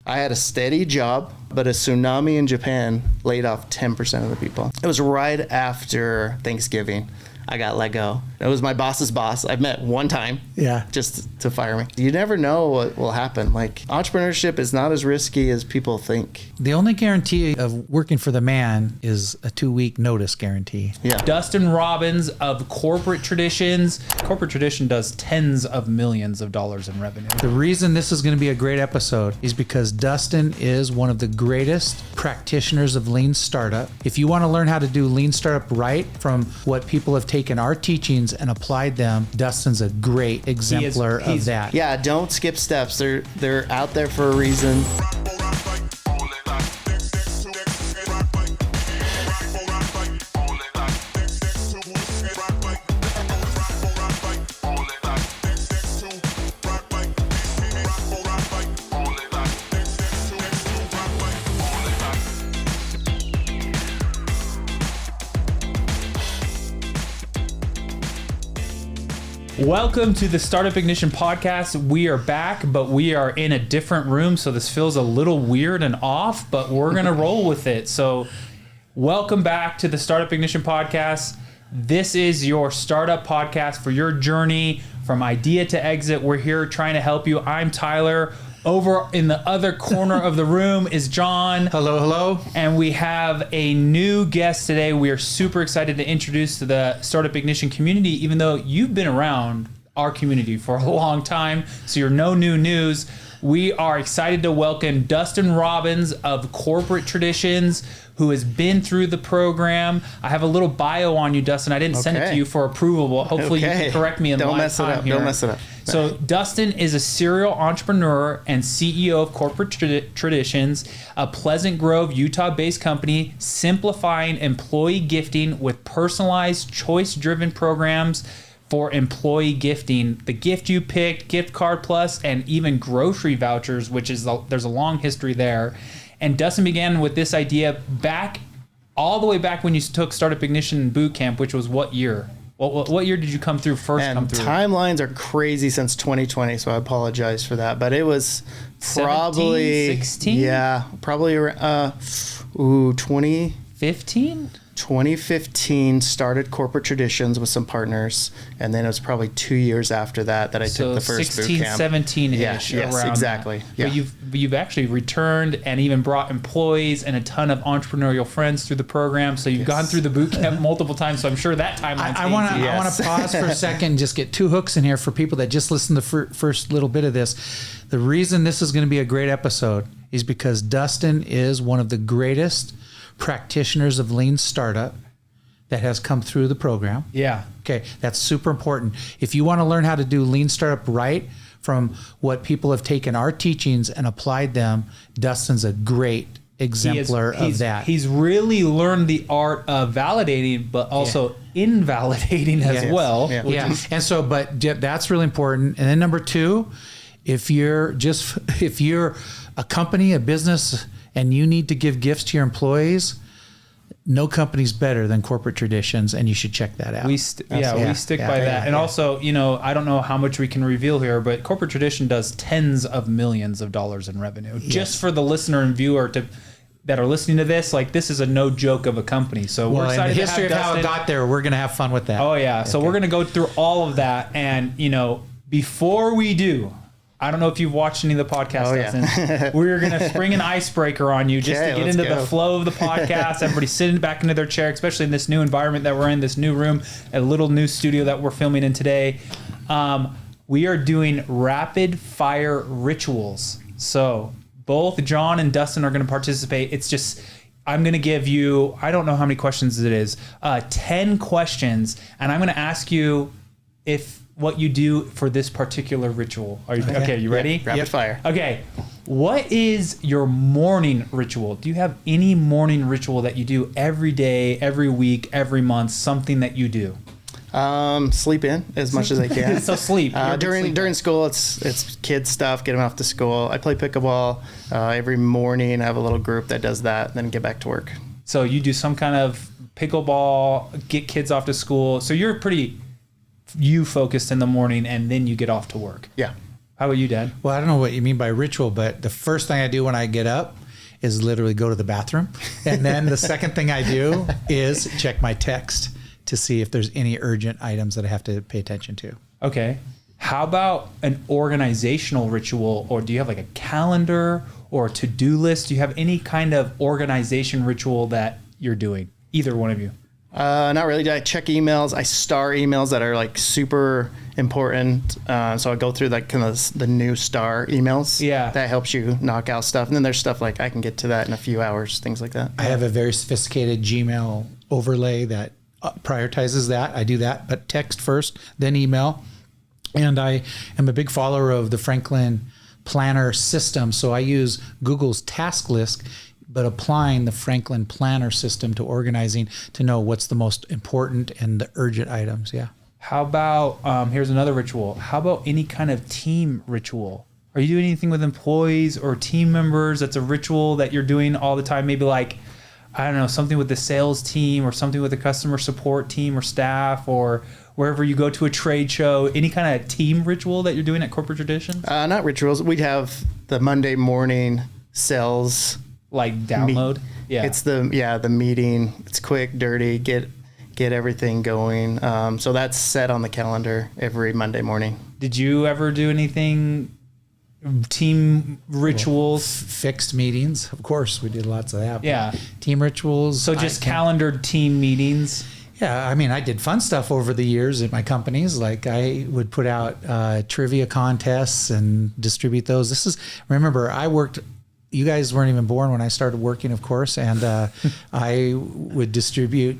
I had a steady job, but a tsunami in Japan laid off 10% of the people. It was right after Thanksgiving. I got let go. It was my boss's boss. I've met one time. Yeah. Just to fire me. You never know what will happen. Like, entrepreneurship is not as risky as people think. The only guarantee of working for the man is a 2-week notice guarantee. Yeah. Dustin Robins of Corporate Traditions. Corporate Tradition does tens of millions of dollars in revenue. The reason this is going to be a great episode is because Dustin is one of the greatest practitioners of lean startup. If you want to learn how to do lean startup right from what people have taken our teachings and applied them, Dustin's a great exemplar of that. Yeah, don't skip steps. They're out there for a reason. Welcome to the Startup Ignition podcast. We are back, but we are in a different room, so this feels a little weird and off, but we're going to roll with it. So welcome back to the Startup Ignition podcast. This is your startup podcast for your journey from idea to exit. We're here trying to help you. I'm Tyler. Over in the other corner of the room is John. Hello, hello. And we have a new guest today. We are super excited to introduce to the Startup Ignition community, even though you've been around our community for a long time, so you're no new news. We are excited to welcome Dustin Robins of Corporate Traditions, who has been through the program. I have a little bio on you, Dustin. I didn't send it to you for approval, but hopefully you can correct me in live time here. Don't mess it up. So Dustin is a serial entrepreneur and CEO of Corporate Traditions, a Pleasant Grove, Utah-based company simplifying employee gifting with personalized, choice-driven programs for employee gifting. The gift you picked, gift card plus, and even grocery vouchers, which is there's a long history there. And Dustin began with this idea all the way back when you took Startup Ignition Bootcamp, which was what year? What year did you come through first? And timelines are crazy since 2020, so I apologize for that. But it was probably 16? Yeah, probably around 2015. 2015 started Corporate Traditions with some partners, and then it was probably 2 years after that I took the first 16, boot camp. 17-ish. Yes, around exactly. That. Yeah. But you've actually returned and even brought employees and a ton of entrepreneurial friends through the program. So you've gone through the boot camp multiple times. So I'm sure that timeline's I want to pause for a second and just get two hooks in here for people that just listened to the first little bit of this. The reason this is going to be a great episode is because Dustin is one of the greatest practitioners of lean startup that has come through the program. Yeah. Okay, that's super important. If you want to learn how to do lean startup right from what people have taken our teachings and applied them, Dustin's a great exemplar of that. He's really learned the art of validating, but also invalidating as well. Yeah. And so, but that's really important. And then number two, if you're a company, a business, and you need to give gifts to your employees, no company's better than Corporate Traditions, and you should check that out. We stick by that. And also, I don't know how much we can reveal here, but Corporate Tradition does tens of millions of dollars in revenue. Yes. Just for the listener and viewer that are listening to this, like, this is a no joke of a company. So we're excited the history to have of how it got there, we're going to have fun with that. Oh yeah. So we're going to go through all of that. And, before we do, I don't know if you've watched any of the podcasts, Dustin. We're going to spring an icebreaker on you just to get into the flow of the podcast. Everybody sitting back into their chair, especially in this new environment that we're in, this new room, a little new studio that we're filming in today. We are doing rapid fire rituals. So both John and Dustin are going to participate. It's just, I'm going to give you, I don't know how many questions it is, 10 questions, and I'm going to ask you what you do for this particular ritual. Are you okay? You ready? Rapid fire. Okay. What is your morning ritual? Do you have any morning ritual that you do every day, every week, every month, something that you do? Sleep in as much as I can. So sleep. During school, it's kids stuff, get them off to school. I play pickleball every morning. I have a little group that does that, and then get back to work. So you do some kind of pickleball, get kids off to school. So you're pretty focused in the morning, and then you get off to work. Yeah. How about you, Dad? Well, I don't know what you mean by ritual, but the first thing I do when I get up is literally go to the bathroom. And then the second thing I do is check my text to see if there's any urgent items that I have to pay attention to. Okay. How about an organizational ritual, or do you have like a calendar or a to-do list? Do you have any kind of organization ritual that you're doing? Either one of you. Not really. I check emails. I star emails that are like super important. So I go through like kind of the new star emails. Yeah. That helps you knock out stuff. And then there's stuff like I can get to that in a few hours, things like that. I have a very sophisticated Gmail overlay that prioritizes that. I do that, but text first, then email. And I am a big follower of the Franklin Planner system. So I use Google's task list, but applying the Franklin Planner system to organizing to know what's the most important and the urgent items. Yeah. How about, here's another ritual. How about any kind of team ritual? Are you doing anything with employees or team members that's a ritual that you're doing all the time? Maybe like, I don't know, something with the sales team or something with the customer support team or staff, or wherever you go to a trade show, any kind of team ritual that you're doing at Corporate Traditions? Not rituals. We'd have the Monday morning sales. Like download? Yeah. It's the meeting. It's quick, dirty, get everything going. So that's set on the calendar every Monday morning. Did you ever do anything, team rituals? Fixed meetings. Of course, we did lots of that. Yeah. Team rituals. So just calendared team meetings? Yeah, I mean, I did fun stuff over the years at my companies. Like I would put out trivia contests and distribute those. Remember, I worked, you guys weren't even born when I started working, of course, and I would distribute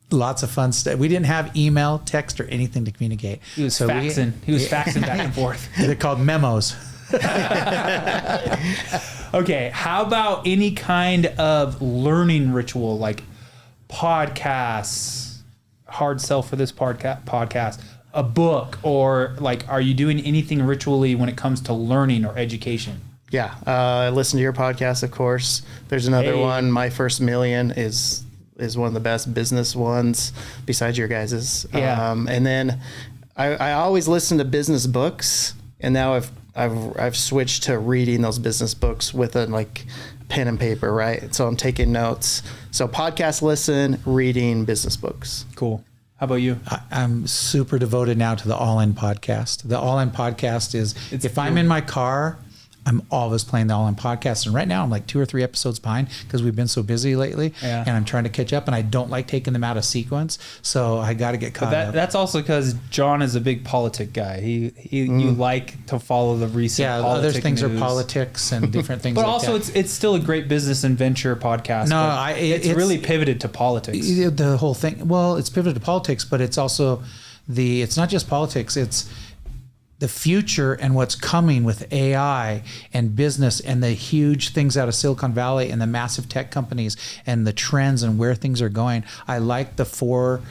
lots of fun stuff. We didn't have email, text, or anything to communicate. He was faxing. He was faxing back and forth. They're called memos. Okay, how about any kind of learning ritual, like podcasts, hard sell for this podcast, a book, or like, are you doing anything ritually when it comes to learning or education? Yeah, I listen to your podcast, of course. There's another one, My First Million, is one of the best business ones besides your guys's. Yeah. And then I always listen to business books, and now I've switched to reading those business books with a like pen and paper, right? So I'm taking notes. So podcast listen, reading business books. Cool. How about you? I'm super devoted now to the All In podcast. The All In podcast is, if I'm in my car, I'm always playing the All In podcast. And right now I'm like 2 or 3 episodes behind because we've been so busy lately. Yeah. And I'm trying to catch up, and I don't like taking them out of sequence. So I got to get caught up. That's also because John is a big politic guy. You like to follow the recent other things news. Are politics and different things. But like also that. it's still a great business and venture podcast. No, it's really pivoted to politics. The whole thing. Well, it's pivoted to politics, but it's also it's not just politics. It's the future and what's coming with AI and business and the huge things out of Silicon Valley and the massive tech companies and the trends and where things are going. I like the 4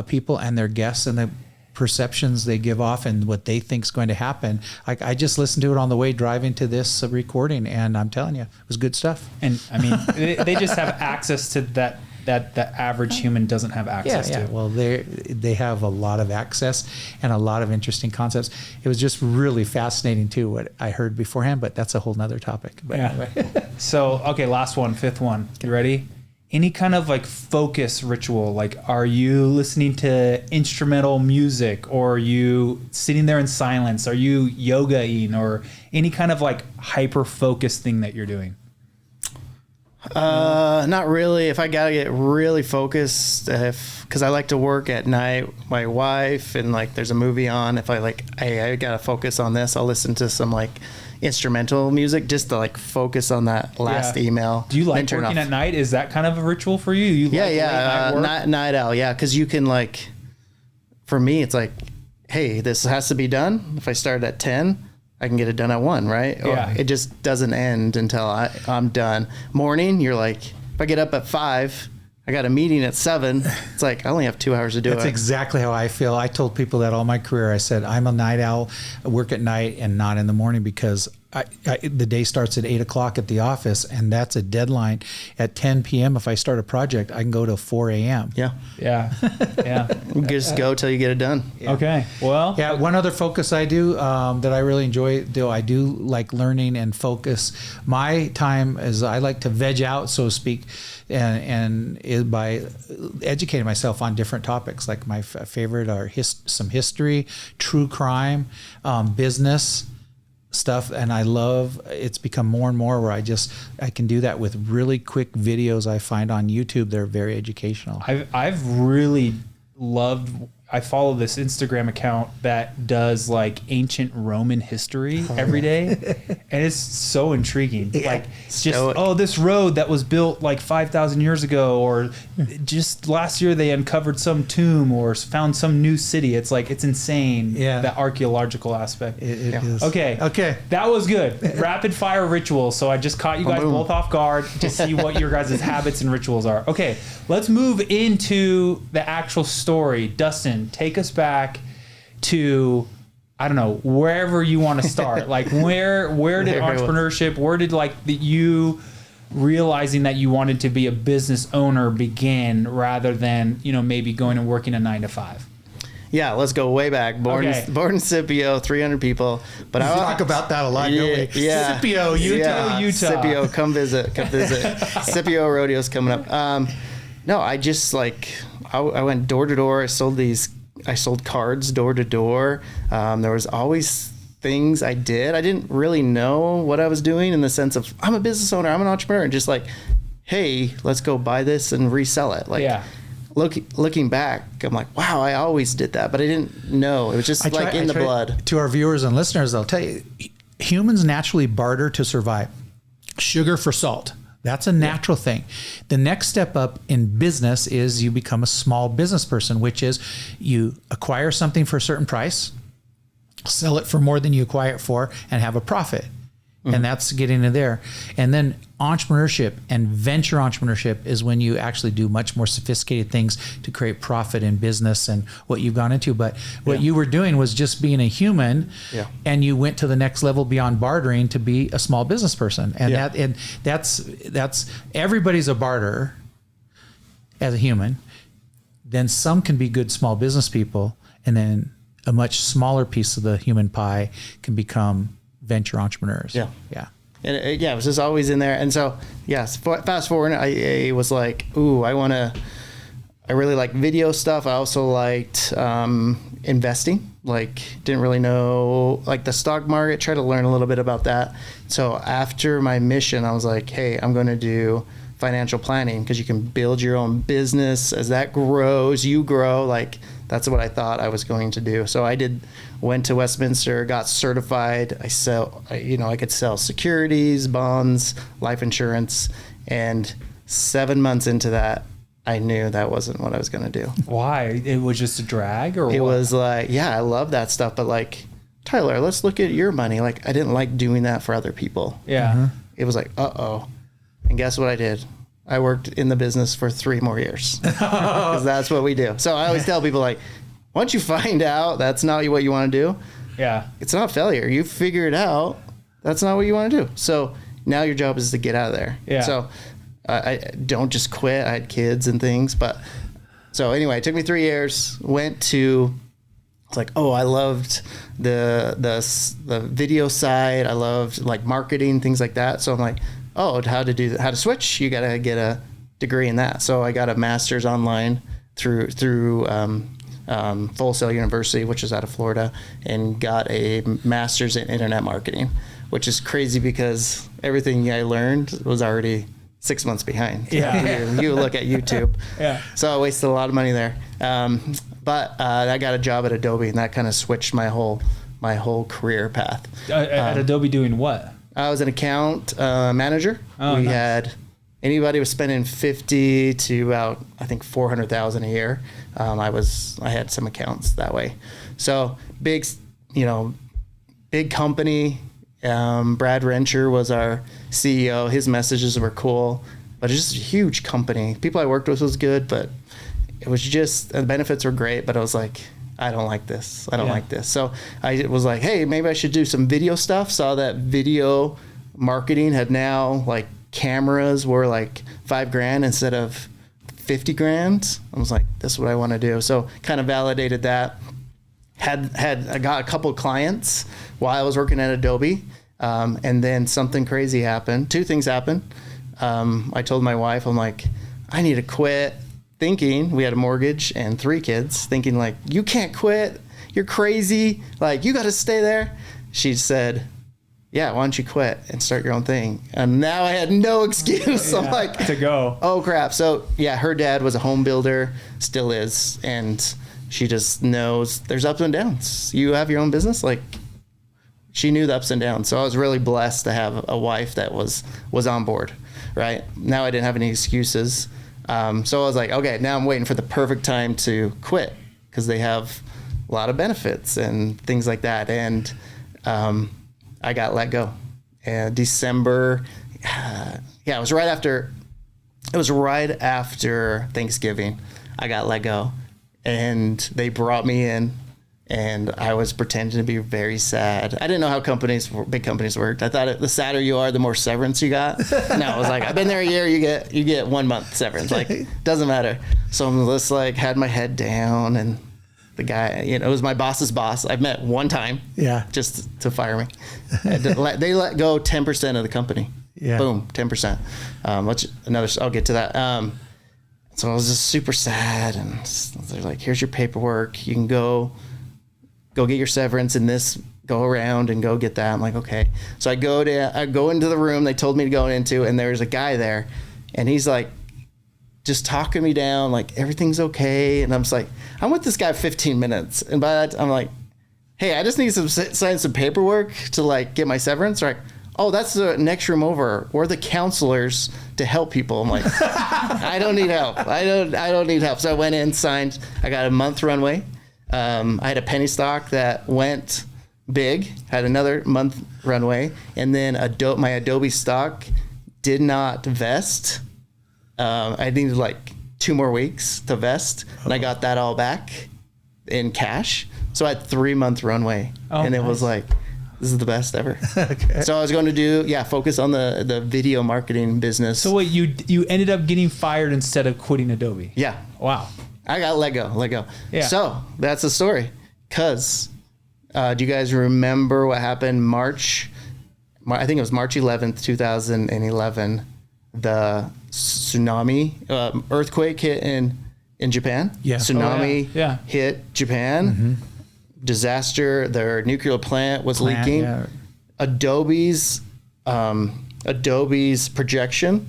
people and their guests and the perceptions they give off and what they think is going to happen. Like I just listened to it on the way driving to this recording, and I'm telling you, it was good stuff. And I mean, they just have access to that the average human doesn't have access to. Well, they have a lot of access and a lot of interesting concepts. It was just really fascinating too, what I heard beforehand, but that's a whole nother topic. But anyway. So, okay, last one, 5th one. You ready? Any kind of like focus ritual? Like, are you listening to instrumental music, or are you sitting there in silence? Are you yogaing, or any kind of like hyper focus thing that you're doing? Not really. If I gotta get really focused, because I like to work at night, my wife, and like there's a movie on, if I gotta focus on this, I'll listen to some like instrumental music just to like focus on that last email. Do you like working at night? Is that kind of a ritual for you? Night owl. Yeah, because you can like, for me, it's like, hey, this has to be done. If I start at 10. I can get it done at 1, right? Yeah. Or it just doesn't end until I'm done. Morning, you're like, if I get up at 5, I got a meeting at 7. It's like, I only have 2 hours to do it. That's exactly how I feel. I told people that all my career. I said, I'm a night owl. I work at night and not in the morning because the day starts at 8 o'clock at the office, and that's a deadline at 10 p.m. If I start a project, I can go to 4 a.m. Yeah. You just go till you get it done. Yeah. Okay. Well. Yeah. One other focus I do that I really enjoy. I do like learning and focus. My time is I like to veg out, so to speak, and by educating myself on different topics. Like my favorite are some history, true crime, business stuff, and I love it's become more and more where I can do that with really quick videos I find on YouTube. They're very educational. I've really loved. I follow this Instagram account that does like ancient Roman history every day, and it's so intriguing. Yeah. Like just this road that was built like 5,000 years ago, or just last year they uncovered some tomb or found some new city. It's like it's insane. Yeah, that archaeological aspect. It is. Okay, that was good. Rapid fire rituals. So I just caught you guys both off guard to see what your guys' habits and rituals are. Okay, let's move into the actual story. Dustin, take us back to, I don't know, wherever you want to start. Like where did entrepreneurship, where did you realizing that you wanted to be a business owner begin, rather than, maybe going and working a 9-to-5? Yeah, let's go way back. Born in Scipio, 300 people. But I talk about that a lot, don't we? Yeah. Scipio, Utah. Scipio, come visit. Scipio Rodeo's coming up. No, I just I went door to door. I sold cards door to door. There was always things I did. I didn't really know what I was doing in the sense of I'm a business owner, I'm an entrepreneur, and just like, hey, let's go buy this and resell it. Looking back, I'm like, wow, I always did that, but I didn't know. It was just in the blood. To our viewers and listeners, I'll tell you, humans naturally barter to survive. Sugar for salt. That's a natural thing. The next step up in business is you become a small business person, which is you acquire something for a certain price, sell it for more than you acquire it for, and have a profit. Mm-hmm. And that's getting into there. And then entrepreneurship and venture entrepreneurship is when you actually do much more sophisticated things to create profit in business and what you've gone into. But what you were doing was just being a human, and you went to the next level beyond bartering to be a small business person. And that's everybody's a barterer as a human. Then some can be good small business people, and then a much smaller piece of the human pie can become venture entrepreneurs. Yeah. And it was just always in there. And so, fast forward, I was like, I really like video stuff. I also liked investing. Didn't really know the stock market, try to learn a little bit about that. So after my mission, I was like, hey, I'm going to do financial planning, because you can build your own business. As that grows, you grow. That's what I thought I was going to do. So went to Westminster, got certified. I could sell securities, bonds, life insurance. And 7 months into that, I knew that wasn't what I was going to do. Why? It was just a drag, or it what? Was I love that stuff. But Tyler, let's look at your money. I didn't like doing that for other people. Yeah. Mm-hmm. It was uh-oh. And guess what I did? I worked in the business for 3 more years, because that's what we do. So I always tell people, once you find out that's not what you want to do, it's not failure. You figure it out. That's not what you want to do. So now your job is to get out of there. Yeah. So I don't just quit. I had kids and things, so anyway, it took me 3 years. It's I loved the video side. I loved marketing, things like that. So I'm like, how to switch? You got to get a degree in that. So I got a master's online through Full Sail University, which is out of Florida, and got a master's in internet marketing, which is crazy because everything I learned was already 6 months behind. Yeah. You look at YouTube. Yeah. So I wasted a lot of money there. But I got a job at Adobe, and that kind of switched my whole career path. At Adobe doing what? I was an account manager. We had anybody was spending 50 to about, I think, 400,000 a year. I had some accounts that way. So big company. Brad Rencher was our CEO. His messages were cool, but it's just a huge company. People I worked with was good, but it was just, the benefits were great, but I was like, I don't like this. I don't like this. So I was like, hey, maybe I should do some video stuff. Saw that video marketing had now, like, cameras were like $5,000 instead of $50,000. I was like, this is what I want to do. So kind of validated that. I got a couple of clients while I was working at Adobe. And then something crazy happened. Two things happened. I told my wife, I'm like, I need to quit, thinking we had a mortgage and 3 kids, thinking like, you can't quit. You're crazy. Like, you got to stay there. She said, yeah, why don't you quit and start your own thing? And now I had no excuse. I'm like, to go. Oh crap. So yeah, her dad was a home builder, still is. And she just knows there's ups and downs. You have your own business. Like, she knew the ups and downs. So I was really blessed to have a wife that was on board, right? Now I didn't have any excuses. So I was like, okay, now I'm waiting for the perfect time to quit, because they have a lot of benefits and things like that. And I got let go. And December, it was right after Thanksgiving, I got let go. And they brought me in, and I was pretending to be very sad. I didn't know how big companies worked. I thought the sadder you are, the more severance you got. No, I was like, I've been there a year, you get 1 month severance. Like, doesn't matter. So I'm just like, had my head down, and the guy, it was my boss's boss. I've met one time, just to fire me. They let go 10% of the company. Yeah. Boom, 10%. I'll get to that. So I was just super sad, and they're like, here's your paperwork. You can go get your severance in this, go around and go get that. I'm like, okay. So I go into the room they told me to go into, and there's a guy there, and he's like, just talking me down, like, everything's okay. And I'm just like, I'm with this guy 15 minutes. And by that, I'm like, hey, I just need sign some paperwork to, like, get my severance. Like, oh, that's the next room over. We're the counselors to help people. I'm like, I don't need help. I don't need help. So I went in, signed. I got a month runway. I had a penny stock that went big, had another month runway. And then my Adobe stock did not vest. I needed like 2 more weeks to vest, and I got that all back in cash. So I had 3-month runway, and it was like, this is the best ever. Okay. So I was going to focus on the video marketing business. So wait, you ended up getting fired instead of quitting Adobe? Yeah. Wow. I got let go. Yeah. So that's the story. Cause, do you guys remember what happened I think it was March 11th, 2011, the tsunami, earthquake hit in Japan. Yeah. Tsunami hit Japan. Mm-hmm. Disaster. Their nuclear plant was leaking. Yeah. Adobe's projection.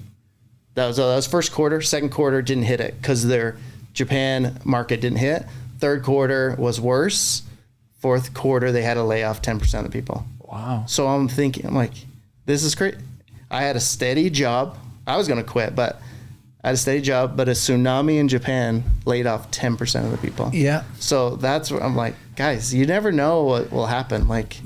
That was first quarter. Second quarter didn't hit it because their Japan market didn't hit. Third quarter was worse. Fourth quarter they had to lay off 10% of people. Wow. So I'm like, this is great. I had a steady job. I was going to quit, but I had a steady job, but a tsunami in Japan laid off 10% of the people. Yeah. So that's where I'm like, guys, you never know what will happen. Like,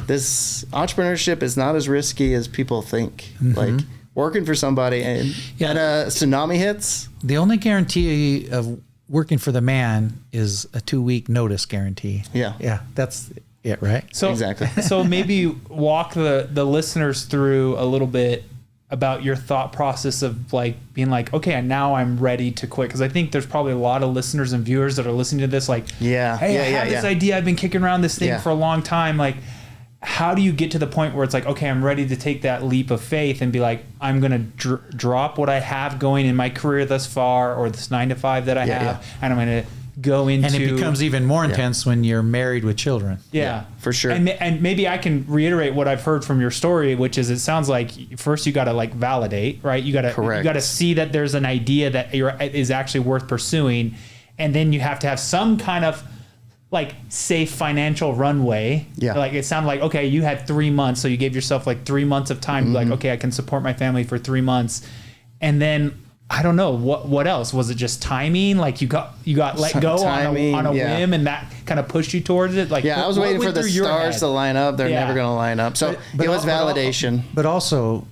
this entrepreneurship is not as risky as people think. Mm-hmm. Like, working for somebody and a tsunami hits. The only guarantee of working for the man is a 2-week notice guarantee. Yeah. Yeah. That's it, right? So exactly. So maybe walk the listeners through a little bit about your thought process of like being like, okay, now I'm ready to quit. Cause I think there's probably a lot of listeners and viewers that are listening to this. Like, hey, I have this idea. I've been kicking around this thing for a long time. Like, how do you get to the point where it's like, okay, I'm ready to take that leap of faith and be like, I'm going to drop what I have going in my career thus far, or this 9-to-5 that I have. And I'm going to go into, and it becomes even more intense when you're married with children. Yeah, for sure. And maybe I can reiterate what I've heard from your story, which is, it sounds like first you got to like validate, right? You got to see that there's an idea that is actually worth pursuing. And then you have to have some kind of like safe financial runway. Yeah. Like it sounded like, okay, you had 3 months. So you gave yourself like 3 months of time. Mm-hmm. Like, okay, I can support my family for 3 months. And then I don't know what else. Was it just timing? Like you got let go on a whim, and that kind of pushed you towards it. Like, I was waiting for the stars to line up. They're never going to line up. So it was validation. But also,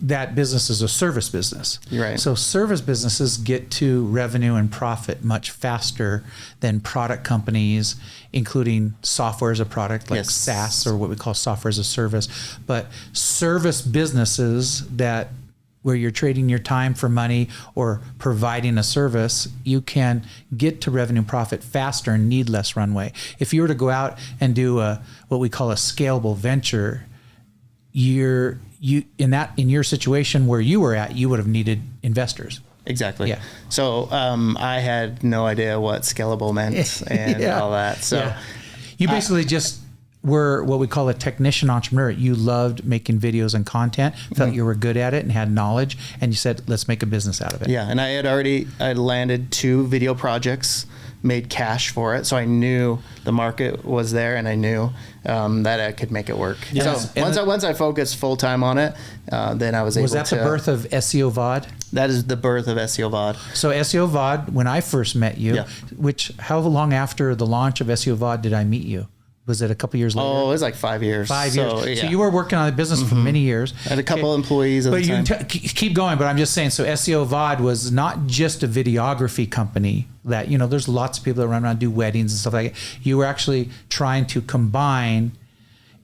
that business is a service business. Right. So service businesses get to revenue and profit much faster than product companies, including software as a product like SaaS, or what we call software as a service. But service businesses where you're trading your time for money or providing a service, you can get to revenue and profit faster and need less runway. If you were to go out and do what we call a scalable venture, in your situation where you were at, you would have needed investors. Exactly. Yeah. So I had no idea what scalable meant and all that. So you basically just were what we call a technician entrepreneur. You loved making videos and content, felt you were good at it and had knowledge, and you said, let's make a business out of it. Yeah. And I landed 2 video projects, made cash for it. So I knew the market was there, and I knew that I could make it work. Yes. So once I focused full time on it, then I was able to. Was that the birth of SEO VOD? That is the birth of SEO VOD. So SEO VOD, when I first met you, how long after the launch of SEO VOD did I meet you? Was it a couple years later? Oh, it was like 5 years. 5 years. So you were working on the business for many years. I had a couple employees at the time. But you keep going, but I'm just saying, so SEO VOD was not just a videography company that, there's lots of people that run around and do weddings and stuff like that. You were actually trying to combine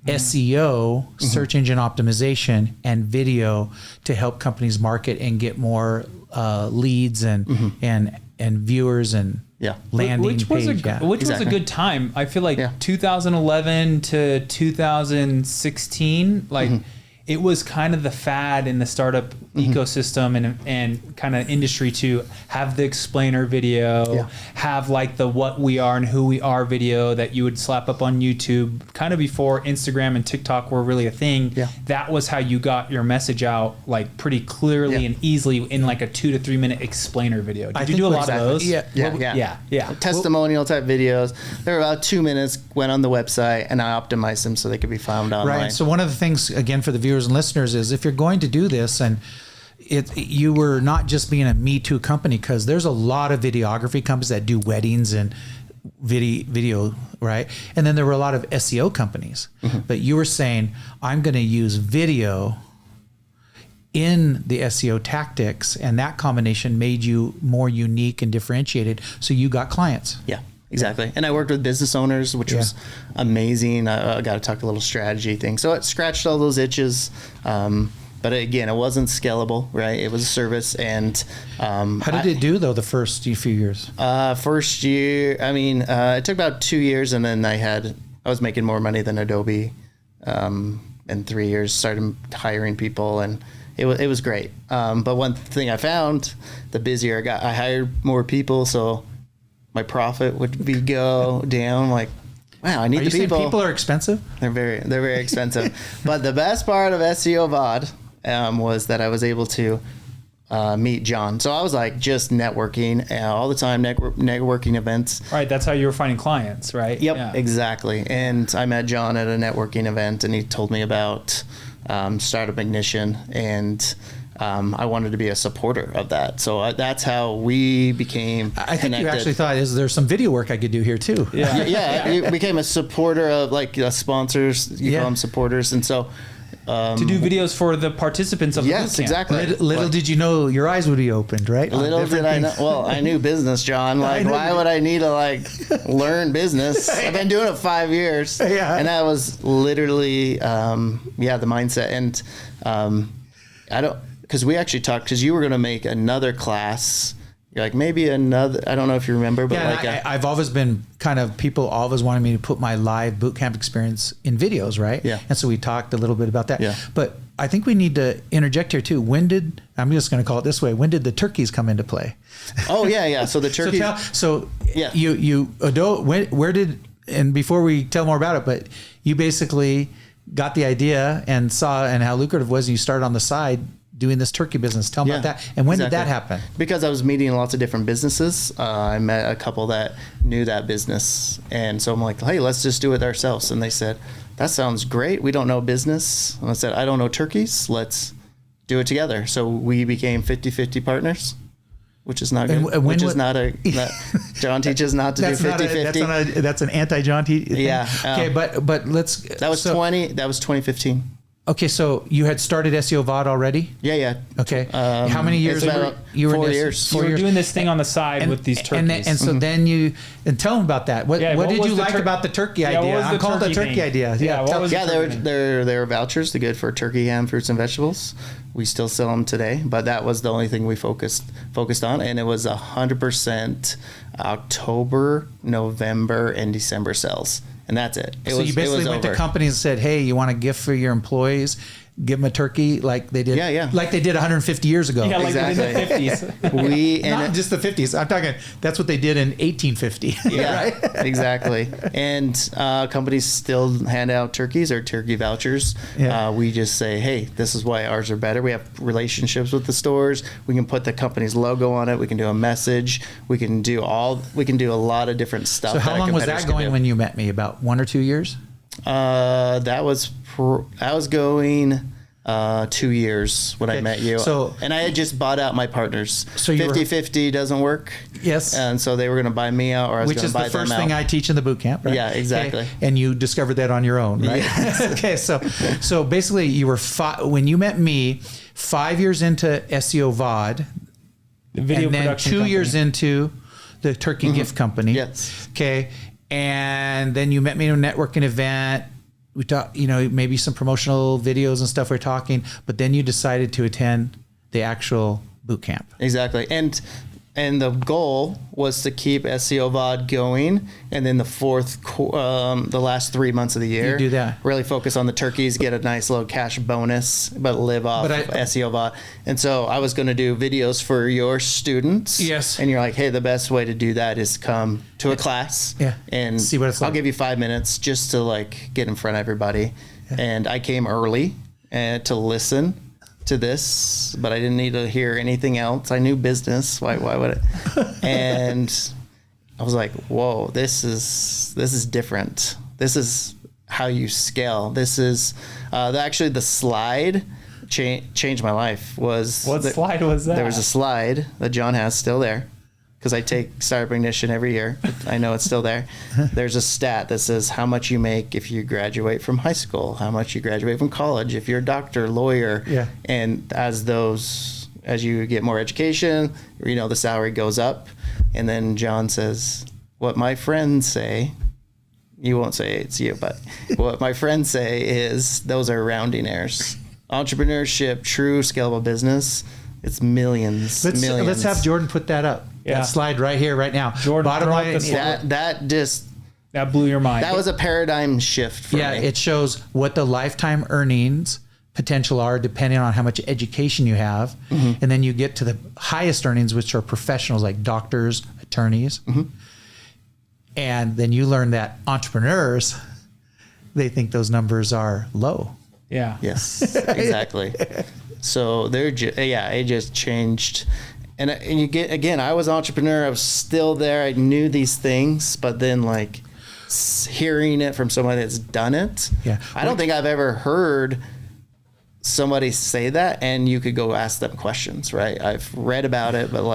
SEO, search engine optimization, and video to help companies market and get more leads and viewers and landing which was page. Was a good time. I feel like 2011 to 2016, it was kind of the fad in the startup ecosystem and kind of industry to have the explainer video, have like the what we are and who we are video that you would slap up on YouTube kind of before Instagram and TikTok were really a thing. That was how you got your message out like pretty clearly and easily in like a 2 to 3 minute explainer video. Did you do a lot of those? Yeah. Testimonial type videos. They were about 2 minutes, went on the website, and I optimized them so they could be found online. Right. So one of the things, again, for the viewers and listeners is if you're going to do this, and you were not just being a Me Too company, because there's a lot of videography companies that do weddings and video, right? And then there were a lot of SEO companies, but you were saying, I'm going to use video in the SEO tactics, and that combination made you more unique and differentiated. So you got clients. Yeah. Exactly. And I worked with business owners, which was amazing. I got to talk a little strategy thing. So it scratched all those itches. But again, it wasn't scalable, right? It was a service. And how did it do though the first few years? First year, it took about 2 years, and then I was making more money than Adobe. In 3 years, started hiring people, and it was great. But one thing I found, the busier I got, I hired more people, so my profit would go down. Like, wow, I need the people. People are expensive? They're very expensive. But the best part of SEO VOD was that I was able to meet John. So I was like just networking all the time, networking events. Right, that's how you were finding clients, right? Yep, exactly. And I met John at a networking event, and he told me about Startup Ignition, and I wanted to be a supporter of that. So that's how we became I think connected. You actually thought, is there some video work I could do here too? Yeah. Became a supporter of like sponsors. You call them supporters. And so to do videos for the participants of the bootcamp. Yes, exactly. Little did you know your eyes would be opened, right? Little did I know. Well, I knew business, John. Like, why would I need to learn business? I've been doing it 5 years. And that was literally, the mindset. And because we actually talked, because you were going to make another class. You're like, maybe another, I don't know if you remember, but I've always been people always wanted me to put my live bootcamp experience in videos, right? Yeah. And so we talked a little bit about that. Yeah. But I think we need to interject here too. I'm just going to call it this way, when did the turkeys come into play? Oh, yeah. So the turkey. Where did, and before we tell more about it, but you basically got the idea and saw and how lucrative it was, and you started on the side doing this turkey business. Tell me about that. And when did that happen? Because I was meeting lots of different businesses. I met a couple that knew that business. And so I'm like, hey, let's just do it ourselves. And they said, that sounds great. We don't know business. And I said, I don't know turkeys. Let's do it together. So we became 50-50 partners, which is not good. John teaches not to do 50-50. That's an anti-John. Yeah. Okay, but let's. That was 2015. Okay, so you had started SEO VOD already? Yeah. Okay. How many years you were 4 years? 4 years. Doing this thing on the side with these turkeys. And so then tell them about that. What did you like about the turkey idea? I called the turkey idea. They were vouchers. They're good for turkey, ham, fruits, and vegetables. We still sell them today, but that was the only thing we focused on, and it was 100% October, November, and December sales. And that's it. You basically went to companies and said, "Hey, you want a gift for your employees? Give them a turkey like they did, like they did 150 years ago." Yeah, exactly. Like in the 50s. Not just the 50s. I'm talking. That's what they did in 1850. Yeah, right. Exactly. And companies still hand out turkeys or turkey vouchers. Yeah. We just say, "Hey, this is why ours are better." We have relationships with the stores. We can put the company's logo on it. We can do a message. We can do a lot of different stuff. So how long was that going when you met me? About 1 or 2 years? That was going 2 years when I met you. And I had just bought out my partners. So 50-50 doesn't work. Yes. And so they were going to buy me out, or I was going to buy them out. Which is the first thing I teach in the boot camp, right? Yeah, exactly. Okay. And you discovered that on your own, right? Yes. Okay. So basically you were when you met me, 5 years into SEO VOD, the video and then production 2 company. years into the turkey gift company. Yes. Okay. And then you met me at a networking event. We talked, maybe some promotional videos and stuff we're talking, but then you decided to attend the actual boot camp. Exactly. And the goal was to keep SEO VOD going, and then the last 3 months of the year, you do that. Really focus on the turkeys, get a nice little cash bonus, but live off SEO VOD. And so I was going to do videos for your students. Yes. And you're like, hey, the best way to do that is come to a class. Yeah. And see what it's like. I'll give you 5 minutes just to get in front of everybody. Yeah. And I came early to listen to this, but I didn't need to hear anything else. I knew business. Why would it? And I was like, whoa, this is different. This is how you scale. This is actually the slide changed my life. What slide was that? There was a slide that John has still there, because I take Startup Ignition every year. I know it's still there. There's a stat that says how much you make if you graduate from high school, how much you graduate from college, if you're a doctor, lawyer. Yeah. And as you get more education, the salary goes up. And then John says, what my friends say, you won't say it's you, but what my friends say is those are rounding errors. Entrepreneurship, true scalable business, it's millions. Let's have Jordan put that up. Yeah. That slide right here, right now. Jordan, bottom line, that blew your mind. That was a paradigm shift for me. Yeah, it shows what the lifetime earnings potential are depending on how much education you have. Mm-hmm. And then you get to the highest earnings, which are professionals like doctors, attorneys. Mm-hmm. And then you learn that entrepreneurs, they think those numbers are low. Yeah. Yes, exactly. So it just changed. And you get, again, I was an entrepreneur. I was still there. I knew these things, but then hearing it from somebody that's done it. Yeah. I don't think I've ever heard somebody say that, and you could go ask them questions, right? I've read about it, but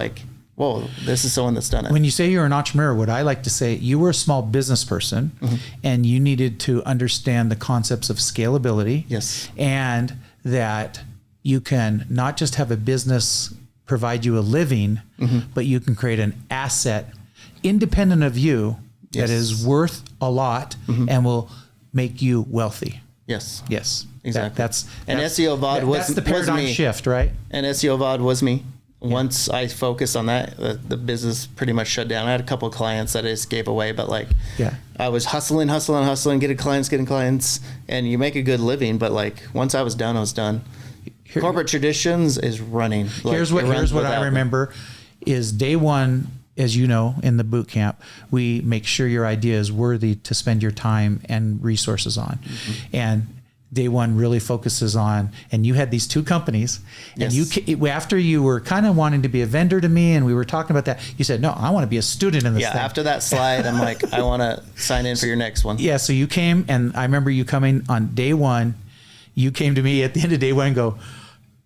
whoa, this is someone that's done it. When you say you're an entrepreneur, what I like to say, you were a small business person, mm-hmm. and you needed to understand the concepts of scalability. Yes. And that you can not just have a business provide you a living, mm-hmm. but you can create an asset independent of you that is worth a lot, mm-hmm. and will make you wealthy. Yes. Yes. Exactly. That's SEO VOD was the paradigm shift, right? And SEO VOD was me. Once I focused on that, the business pretty much shut down. I had a couple of clients that I just gave away, but I was hustling, getting clients, and you make a good living. But once I was done, I was done. Corporate traditions is running. Here's what I remember is day one, as you know, in the boot camp, we make sure your idea is worthy to spend your time and resources on. Mm-hmm. And day one really focuses on, and you had these two companies, and after you were kind of wanting to be a vendor to me, and we were talking about that, you said, no, I want to be a student in this thing. After that slide, I'm like, I want to sign in for your next one. Yeah, so you came, and I remember you coming on day one, you came to me at the end of day one and go,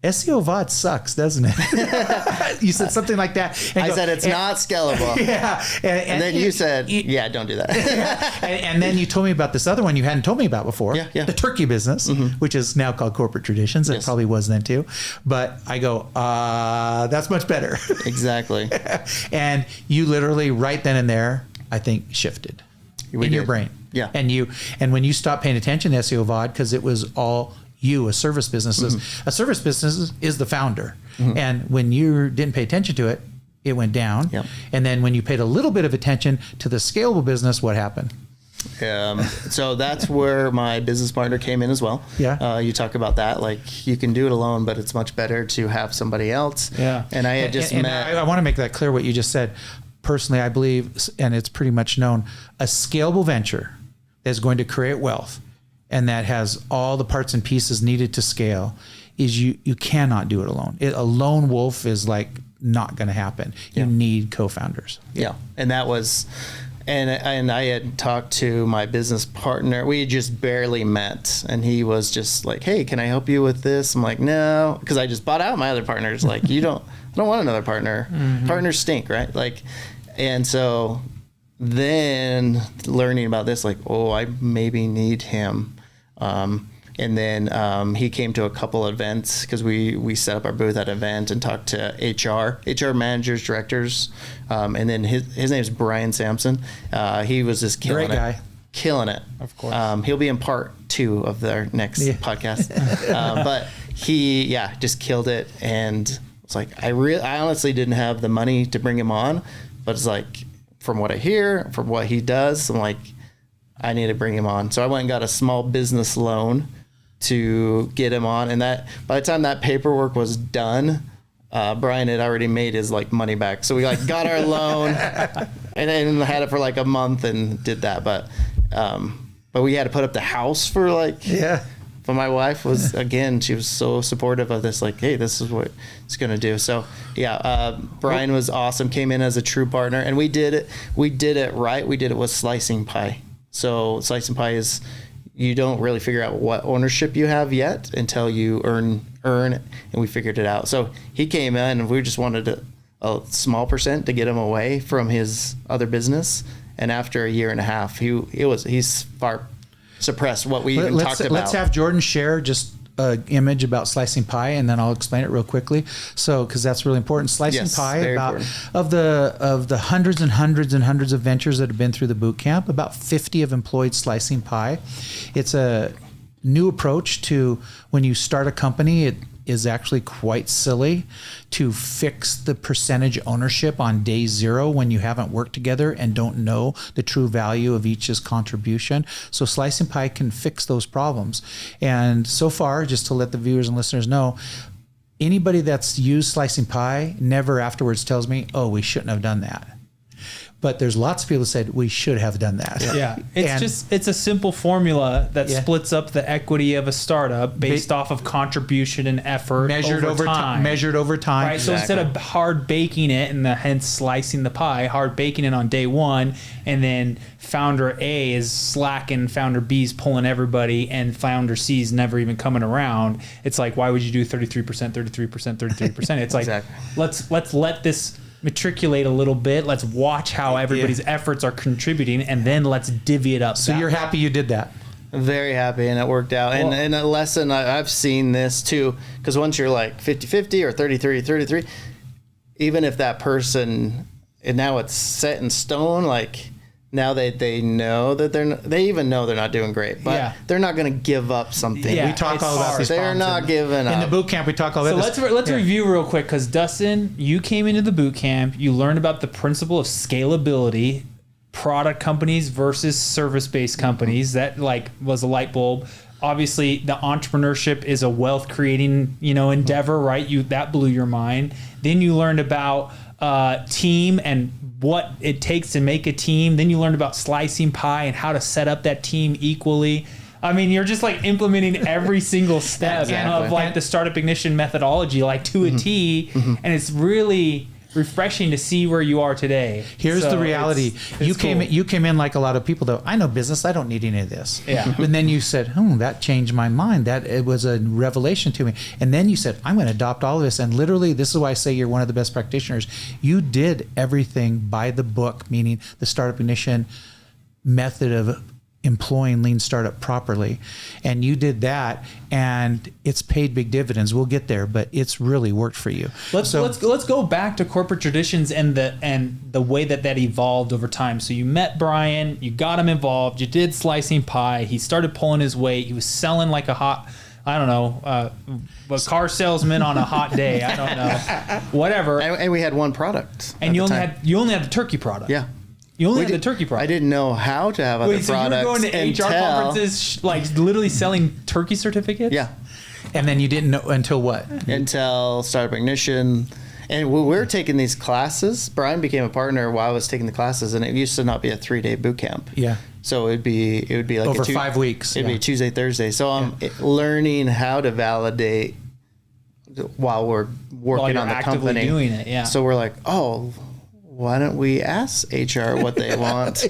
SEO VOD sucks, doesn't it? You said something like that. I said it's not scalable. Yeah. And then you said, yeah, don't do that. And then you told me about this other one you hadn't told me about before. Yeah. The turkey business, which is now called Corporate Traditions. It probably was then too. But I go, that's much better. Exactly. And you literally right then and there, I think, shifted in your brain. Yeah. And when you stopped paying attention to SEO VOD, because it was all you, a service business. A service business is the founder. And when you didn't pay attention to it, it went down. Yep. And then when you paid a little bit of attention to the scalable business, what happened? So that's where my business partner came in as well. Yeah. You talk about that, like you can do it alone, but it's much better to have somebody else. Yeah. And I had just met. I want to make that clear what you just said. Personally, I believe, and it's pretty much known, a scalable venture that's going to create wealth and that has all the parts and pieces needed to scale is you cannot do it alone. A lone wolf is like not going to happen. You need co-founders. Yeah. And that was, and I had talked to my business partner. We had just barely met and he was just like, hey, can I help you with this? I'm like, no, because I just bought out my other partners. Like, I don't want another partner. Partners stink, right? Like, and so then learning about this, like, oh, I maybe need him. And then he came to a couple events because we set up our booth at an event and talked to HR managers, directors. And then his name's Brian Sampson. He was just killing killing it. Of course. He'll be in part 2 of their next podcast. But he, just killed it. And it's like, I honestly didn't have the money to bring him on, but it's like, from what I hear, from what he does, I'm like, I need to bring him on. So I went and got a small business loan to get him on. And that by the time that paperwork was done, Brian had already made his like money back. So we like got our loan and then had it for like a month and did that. But we had to put up the house for like, But my wife was, again, she was so supportive of this, like, hey, this is what it's going to do. So, Brian was awesome, came in as a true partner, and we did it right. We did it with slicing pie. So slicing pie is, you don't really figure out what ownership you have yet until you earn, and we figured it out. So he came in, and we just wanted a small percent to get him away from his other business. And after a year and a half, he's far suppressed what we even talked about. Let's have Jordan share just an image about slicing pie, and then I'll explain it real quickly. So, because that's really important. Slicing pie, about important. Of the hundreds and hundreds and hundreds of ventures that have been through the boot camp, about 50 have employed slicing pie. It's a new approach to when you start a company. It is actually quite silly to fix the percentage ownership on day 0 when you haven't worked together and don't know the true value of each's contribution. So slicing pie can fix those problems. And so far, just to let the viewers and listeners know, anybody that's used slicing pie never afterwards tells me, oh, we shouldn't have done that. But there's lots of people who said we should have done that. Yeah. It's a simple formula that splits up the equity of a startup based off of contribution and effort measured over time. Measured over time. Right. Exactly. So instead of hard baking it and hence slicing the pie, hard baking it on day 1, and then founder A is slacking, founder B is pulling everybody, and founder C is never even coming around. It's like, why would you do 33%, 33%, 33%? It's like, let's let this matriculate a little bit. Let's watch how everybody's efforts are contributing, and then let's divvy it up. So you're happy you did that? Very happy, and it worked out. Well, and a lesson, I've seen this too, because once you're like 50-50 or 33-33, even if that person, and now it's set in stone, like now they know that they even know they're not doing great, but they're not going to give up something. We talk all about this. They're not giving up. In the boot camp, we talk all about this. So let's review real quick, because Dustin, you came into the boot camp, you learned about the principle of scalability, product companies versus service-based companies. That like was a light bulb. Obviously, the entrepreneurship is a wealth-creating, endeavor, right? That blew your mind. Then you learned about team and what it takes to make a team. Then you learned about slicing pie and how to set up that team equally. I mean, you're just like implementing every single step of like the startup ignition methodology, like to a T. And it's really refreshing to see where you are today. Here's the reality. You came in like a lot of people though. I know business. I don't need any of this. Yeah. And then you said, that changed my mind. That it was a revelation to me. And then you said, I'm going to adopt all of this. And literally, this is why I say you're one of the best practitioners. You did everything by the book, meaning the Startup Ignition method of employing lean startup properly, and you did that, and it's paid big dividends. We'll get there, but it's really worked for you. Let's go back to corporate traditions and the way that evolved over time. So you met Brian, you got him involved, you did slicing pie, he started pulling his weight, he was selling like a hot, I don't know, a car salesman on a hot day. I don't know, whatever. And we had one product, and you only had the turkey product. Yeah. You only had the turkey product. I didn't know how to have other products. So you were going to HR conferences, like literally selling turkey certificates? Yeah. And then you didn't know until what? Until Startup Ignition. And we were taking these classes. Brian became a partner while I was taking the classes, and it used to not be a 3-day boot camp. Yeah. So it would be like over 5 weeks. It'd be Tuesday, Thursday. So I'm learning how to validate while we're working on the company. Doing it, yeah. So we're like, why don't we ask HR what they want?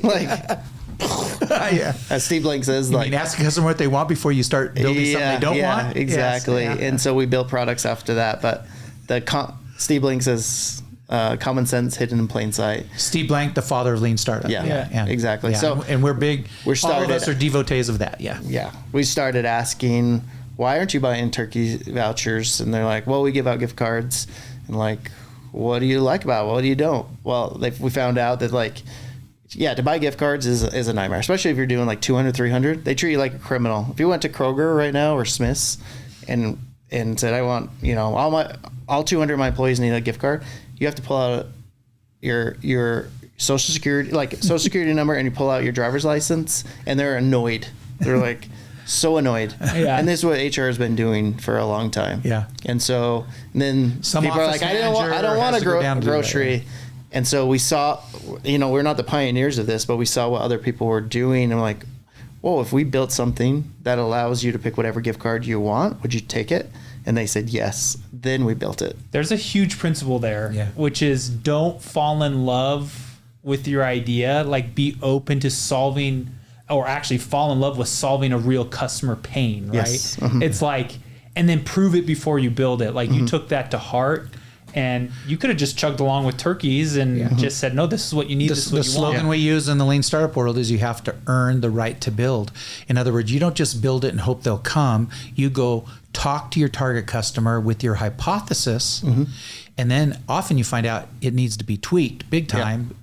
As Steve Blank says, ask a customer what they want before you start building something they don't want. Exactly. Yes, And so we built products after that. But Steve Blank says, common sense hidden in plain sight. Steve Blank, the father of lean startup. Yeah, exactly. Yeah. So and we're big. All of us are devotees of that. Yeah. Yeah. We started asking, why aren't you buying turkey vouchers? And they're like, well, we give out gift cards. And like, what do you like about it? What do you don't? Well, we found out that to buy gift cards is a nightmare, especially if you're doing like 200, 300. They treat you like a criminal. If you went to Kroger right now or Smith's and said, I want, all 200 of my employees need a gift card, you have to pull out your social security number, and you pull out your driver's license, and they're annoyed. They're like, so annoyed. Yeah. And this is what HR has been doing for a long time. Yeah. And so then some people are like, I don't want a grocery. And so we saw, we're not the pioneers of this, but we saw what other people were doing. And we're like, whoa, if we built something that allows you to pick whatever gift card you want, would you take it? And they said, yes. Then we built it. There's a huge principle there, which is don't fall in love with your idea. Like, be open to solving, or actually fall in love with solving a real customer pain, right? Yes. Mm-hmm. It's like, and then prove it before you build it. Like, you took that to heart, and you could have just chugged along with turkeys and just said, no, this is what you need. This is what you want. The slogan we use in the lean startup world is you have to earn the right to build. In other words, you don't just build it and hope they'll come. You go talk to your target customer with your hypothesis, and then often you find out it needs to be tweaked big time.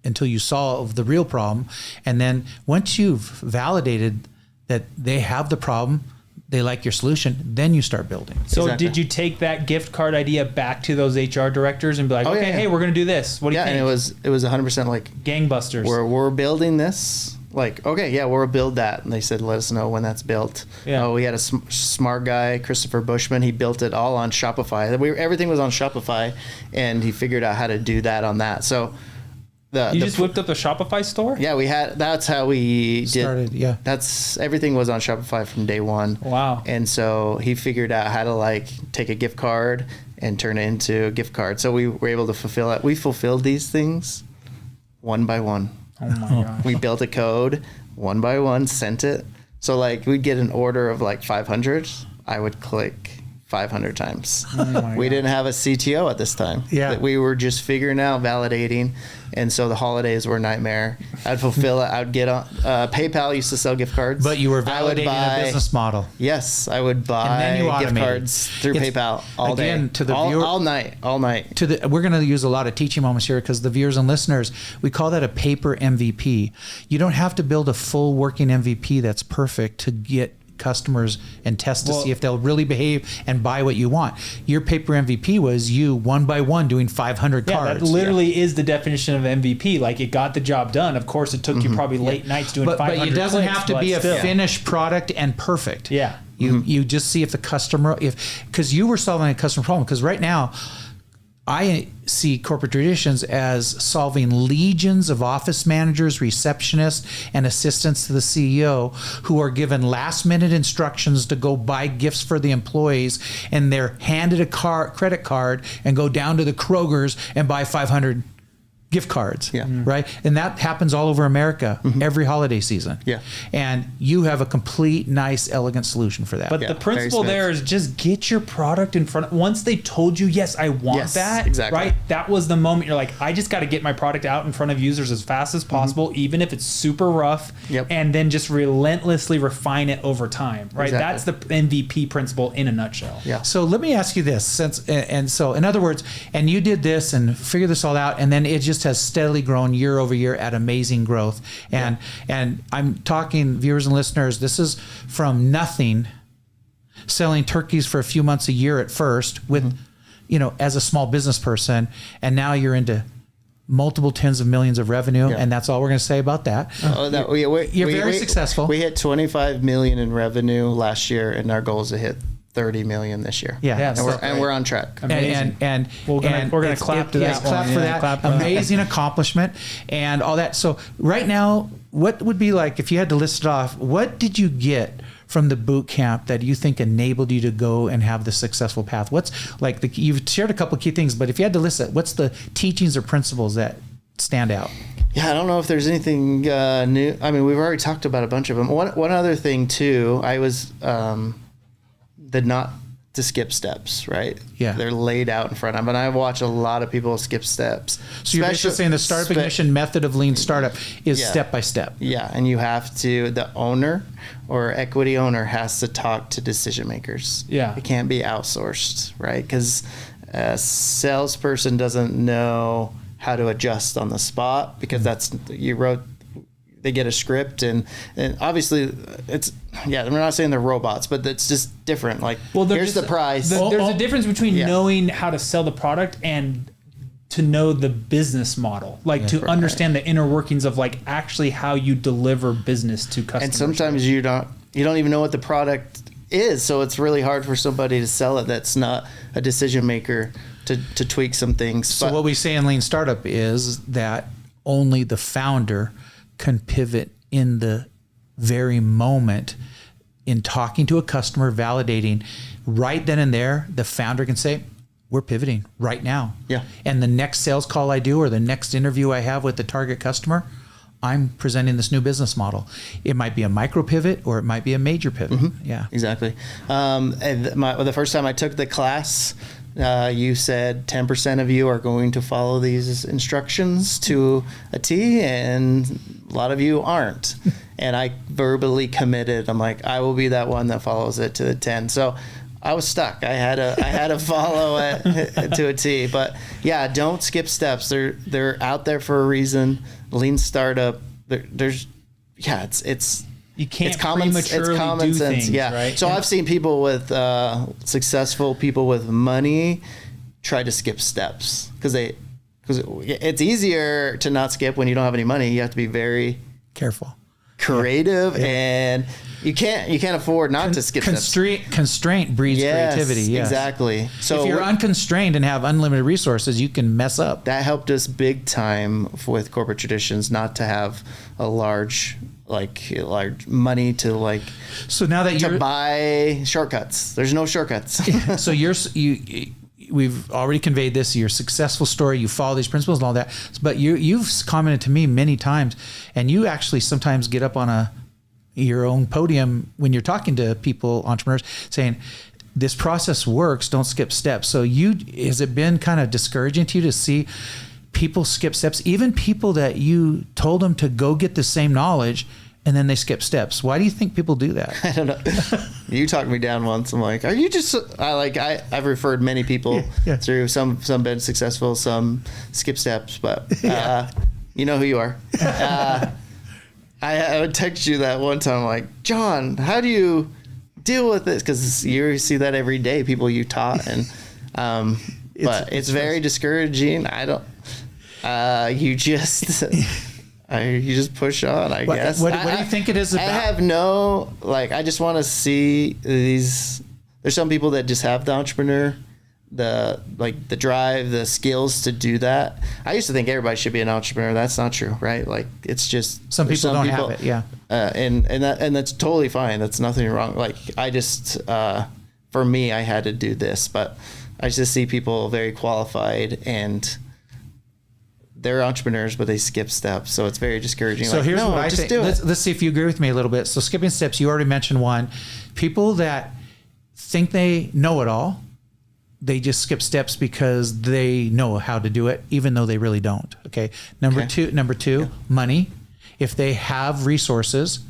Until you solve the real problem. And then once you've validated that they have the problem, they like your solution, then you start building. So did you take that gift card idea back to those HR directors and be like, hey, we're going to do this. What do you think? And it was 100% like gangbusters. We're building this. Like, we'll build that. And they said, let us know when that's built. Yeah. We had a smart guy, Christopher Bushman. He built it all on Shopify. Everything was on Shopify, and he figured out how to do that on that. So you just whipped up a Shopify store? Yeah, that's how we started. Yeah. Everything was on Shopify from day one. Wow. And so he figured out how to take a gift card and turn it into a gift card. So we were able to fulfill it. We fulfilled these things one by one. Oh my gosh. We built a code one by one, sent it. So we'd get an order of 500. I would click 500 times. We didn't have a CTO at this time. Yeah. We were just figuring out, validating. And so the holidays were a nightmare. I'd fulfill it. I'd get on. PayPal used to sell gift cards. But you were validating a business model. Yes, I would buy gift cards through PayPal all day. To the viewer, all night. We're going to use a lot of teaching moments here because the viewers and listeners, we call that a paper MVP. You don't have to build a full working MVP that's perfect to get customers and test to see if they'll really behave and buy what you want. Your paper MVP was you one by one doing 500 cards. That literally is the definition of MVP. Like, it got the job done. Of course, it took you probably late nights doing 500 But it doesn't have to be a finished product and perfect. Yeah. You just see if the customer, because you were solving a customer problem. Because right now, I see corporate traditions as solving legions of office managers, receptionists, and assistants to the CEO who are given last-minute instructions to go buy gifts for the employees, and they're handed a credit card and go down to the Kroger's and buy 500 gift cards, right? And that happens all over America every holiday season. Yeah. And you have a complete, nice, elegant solution for that. But the principle there is just get your product in front of, once they told you, yes, I want that, right? That was the moment you're like, I just got to get my product out in front of users as fast as possible, even if it's super rough, and then just relentlessly refine it over time, right? That's the MVP principle in a nutshell. Yeah. So let me ask you this, so in other words, and you did this and figured this all out, and then it just has steadily grown year over year at amazing growth. And I'm talking, viewers and listeners, this is from nothing, selling turkeys for a few months a year at first with, as a small business person, and now you're into multiple tens of millions of revenue, and that's all we're going to say about that. You're very successful. We hit 25 million in revenue last year, and our goal is to hit 30 million this year. And we're on track. And we're gonna clap to that. Clap for that. Amazing accomplishment and all that. So right now, what would be like if you had to list it off? What did you get from the boot camp that you think enabled you to go and have the successful path? What's like you've shared a couple of key things, but if you had to list it, what's the teachings or principles that stand out? Yeah, I don't know if there's anything new. I mean, we've already talked about a bunch of them. One other thing too, I was not to skip steps, right? Yeah. They're laid out in front of them. And I watch a lot of people skip steps. So you're basically saying the startup ignition method of lean startup is step by step. Yeah. And you have to, the owner or equity owner has to talk to decision makers. Yeah. It can't be outsourced, right? Because a salesperson doesn't know how to adjust on the spot because they get a script and obviously it's, I'm not saying they're robots, but it's just different. Like, here's the price. There's a difference between knowing how to sell the product and to know the business model, like to understand the inner workings of like actually how you deliver business to customers. And sometimes you don't even know what the product is. So it's really hard for somebody to sell it that's not a decision maker to tweak some things. So what we say in Lean Startup is that only the founder can pivot in the very moment in talking to a customer, validating right then and there. The founder can say, we're pivoting right now. Yeah. And the next sales call I do or the next interview I have with the target customer, I'm presenting this new business model. It might be a micro pivot or it might be a major pivot. Yeah, exactly. And the first time I took the class, you said 10% of you are going to follow these instructions to a T, and a lot of you aren't. And I verbally committed. I'm like, I will be that one that follows it to the 10. So I was stuck. I had to follow it to a T. But yeah, don't skip steps. They're out there for a reason. Lean startup. It's you can't it's common sense. Do things, right? So I've seen people with successful people with money try to skip steps because it's easier to not skip when you don't have any money. You have to be very careful, creative, and you can't afford not to skip steps. Constraint breeds creativity. Yes, exactly. So if you're unconstrained and have unlimited resources, you can mess up. That helped us big time with corporate traditions not to have a large money to so now that to buy shortcuts. There's no shortcuts. So we've already conveyed this, your successful story, you follow these principles and all that, but you've commented to me many times, and you actually sometimes get up on your own podium when you're talking to people, entrepreneurs, saying this process works, don't skip steps. So has it been kind of discouraging to you to see people skip steps, even people that you told them to go get the same knowledge and then they skip steps? Why do you think people do that? I don't know. You talked me down once. I'm like, are you just, I've referred many people through, some been successful, some skip steps, but you know who you are. I would text you that one time, like, John, how do you deal with this? Because you see that every day, people you taught, and but it's very discouraging. I don't. You just push on, I guess. What do you think it is about? I have I just want to see these. There's some people that just have the entrepreneur the drive, the skills to do that. I used to think everybody should be an entrepreneur. That's not true, right? Like, it's just some people don't have it. Yeah. And that's totally fine. That's nothing wrong. Like, I just, for me, I had to do this, but I just see people very qualified and they're entrepreneurs, but they skip steps. So it's very discouraging. So here's what I think. Let's see if you agree with me a little bit. So skipping steps, you already mentioned one. People that think they know it all, they just skip steps because they know how to do it, even though they really don't. Okay. Number two, money. If they have resources,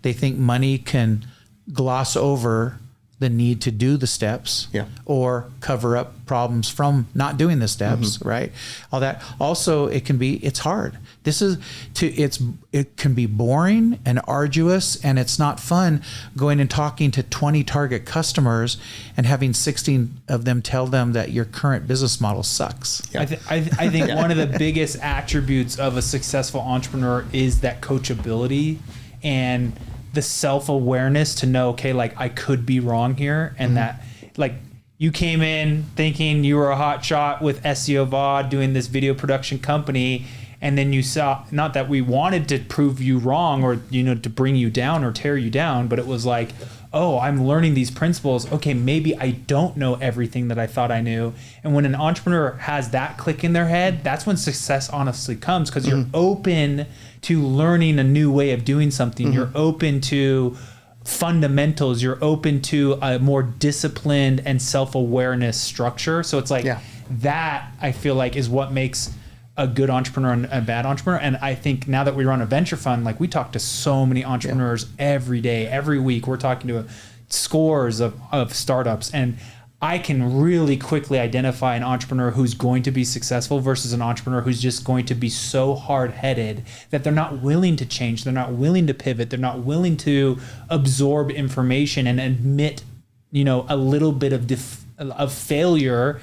they think money can gloss over the need to do the steps or cover up problems from not doing the steps, right? All that. Also, it's hard. It can be boring and arduous, and it's not fun going and talking to 20 target customers and having 16 of them tell them that your current business model sucks. Yeah. I think one of the biggest attributes of a successful entrepreneur is that coachability and the self-awareness to know, okay, like, I could be wrong here. And that, like, you came in thinking you were a hot shot with SEO VOD doing this video production company. And then you saw, not that we wanted to prove you wrong or, to bring you down or tear you down, but it was like, oh, I'm learning these principles. Okay, maybe I don't know everything that I thought I knew. And when an entrepreneur has that click in their head, that's when success honestly comes, because you're open to learning a new way of doing something. You're open to fundamentals. You're open to a more disciplined and self-awareness structure. So it's like that, I feel like, is what makes a good entrepreneur and a bad entrepreneur. And I think now that we run a venture fund, like, we talk to so many entrepreneurs every day, every week. We're talking to scores of startups, and I can really quickly identify an entrepreneur who's going to be successful versus an entrepreneur who's just going to be so hard-headed that they're not willing to change. They're not willing to pivot. They're not willing to absorb information and admit, a little bit of failure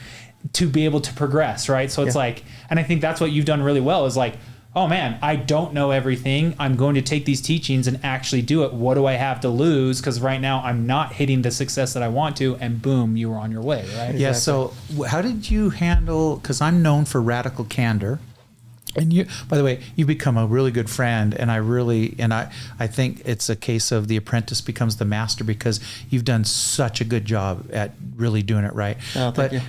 to be able to progress, right? So it's like, and I think that's what you've done really well, is like, oh man, I don't know everything. I'm going to take these teachings and actually do it. What do I have to lose? Because right now I'm not hitting the success that I want to, and boom, you were on your way, right? Yeah. Exactly. So how did you handle, because I'm known for radical candor. And you, by the way, you've become a really good friend, and I think it's a case of the apprentice becomes the master, because you've done such a good job at really doing it right. Oh, thank you.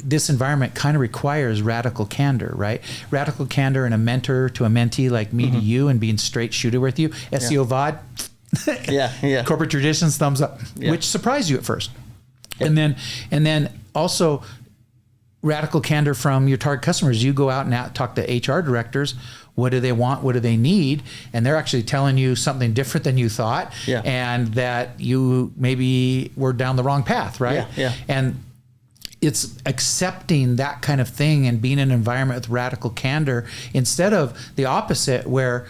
This environment kind of requires radical candor, right? Radical candor and a mentor to a mentee like me to you, and being straight shooter with you. SEO VOD, corporate traditions, thumbs up, which surprised you at first, and then also radical candor from your target customers. You go out and talk to HR directors. What do they want? What do they need? And they're actually telling you something different than you thought, and that you maybe were down the wrong path, right? And it's accepting that kind of thing and being in an environment with radical candor, instead of the opposite, where,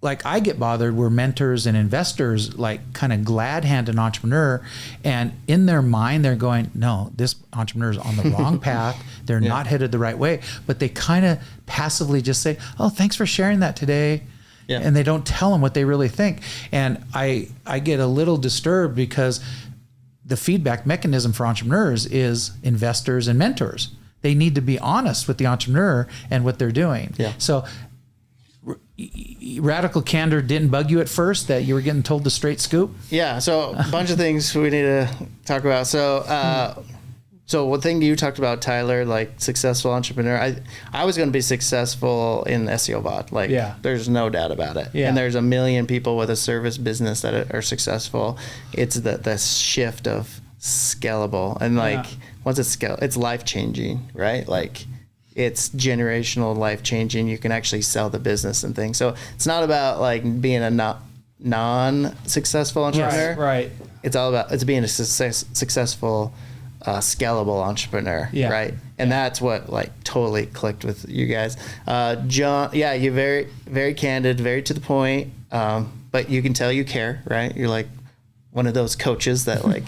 like, I get bothered where mentors and investors like kind of glad hand an entrepreneur, and in their mind they're going, no, this entrepreneur is on the wrong path. They're not headed the right way, but they kind of passively just say, oh, thanks for sharing that today. And they don't tell them what they really think. And I get a little disturbed, because the feedback mechanism for entrepreneurs is investors and mentors. They need to be honest with the entrepreneur and what they're doing. So radical candor didn't bug you at first, that you were getting told the straight scoop? So a bunch of things we need to talk about. So one thing you talked about, Tyler, like successful entrepreneur. I was going to be successful in SEO VOD. Like, there's no doubt about it. And there's a million people with a service business that are successful. It's the shift of scalable, and like once it's it's life changing, right? Like, it's generational, life changing. You can actually sell the business and things. So it's not about like being a non-successful entrepreneur. Right. It's all about being a successful, scalable entrepreneur. Right. And that's what like totally clicked with you guys. John, you're very, very candid, very to the point. But you can tell you care, right? You're like one of those coaches that like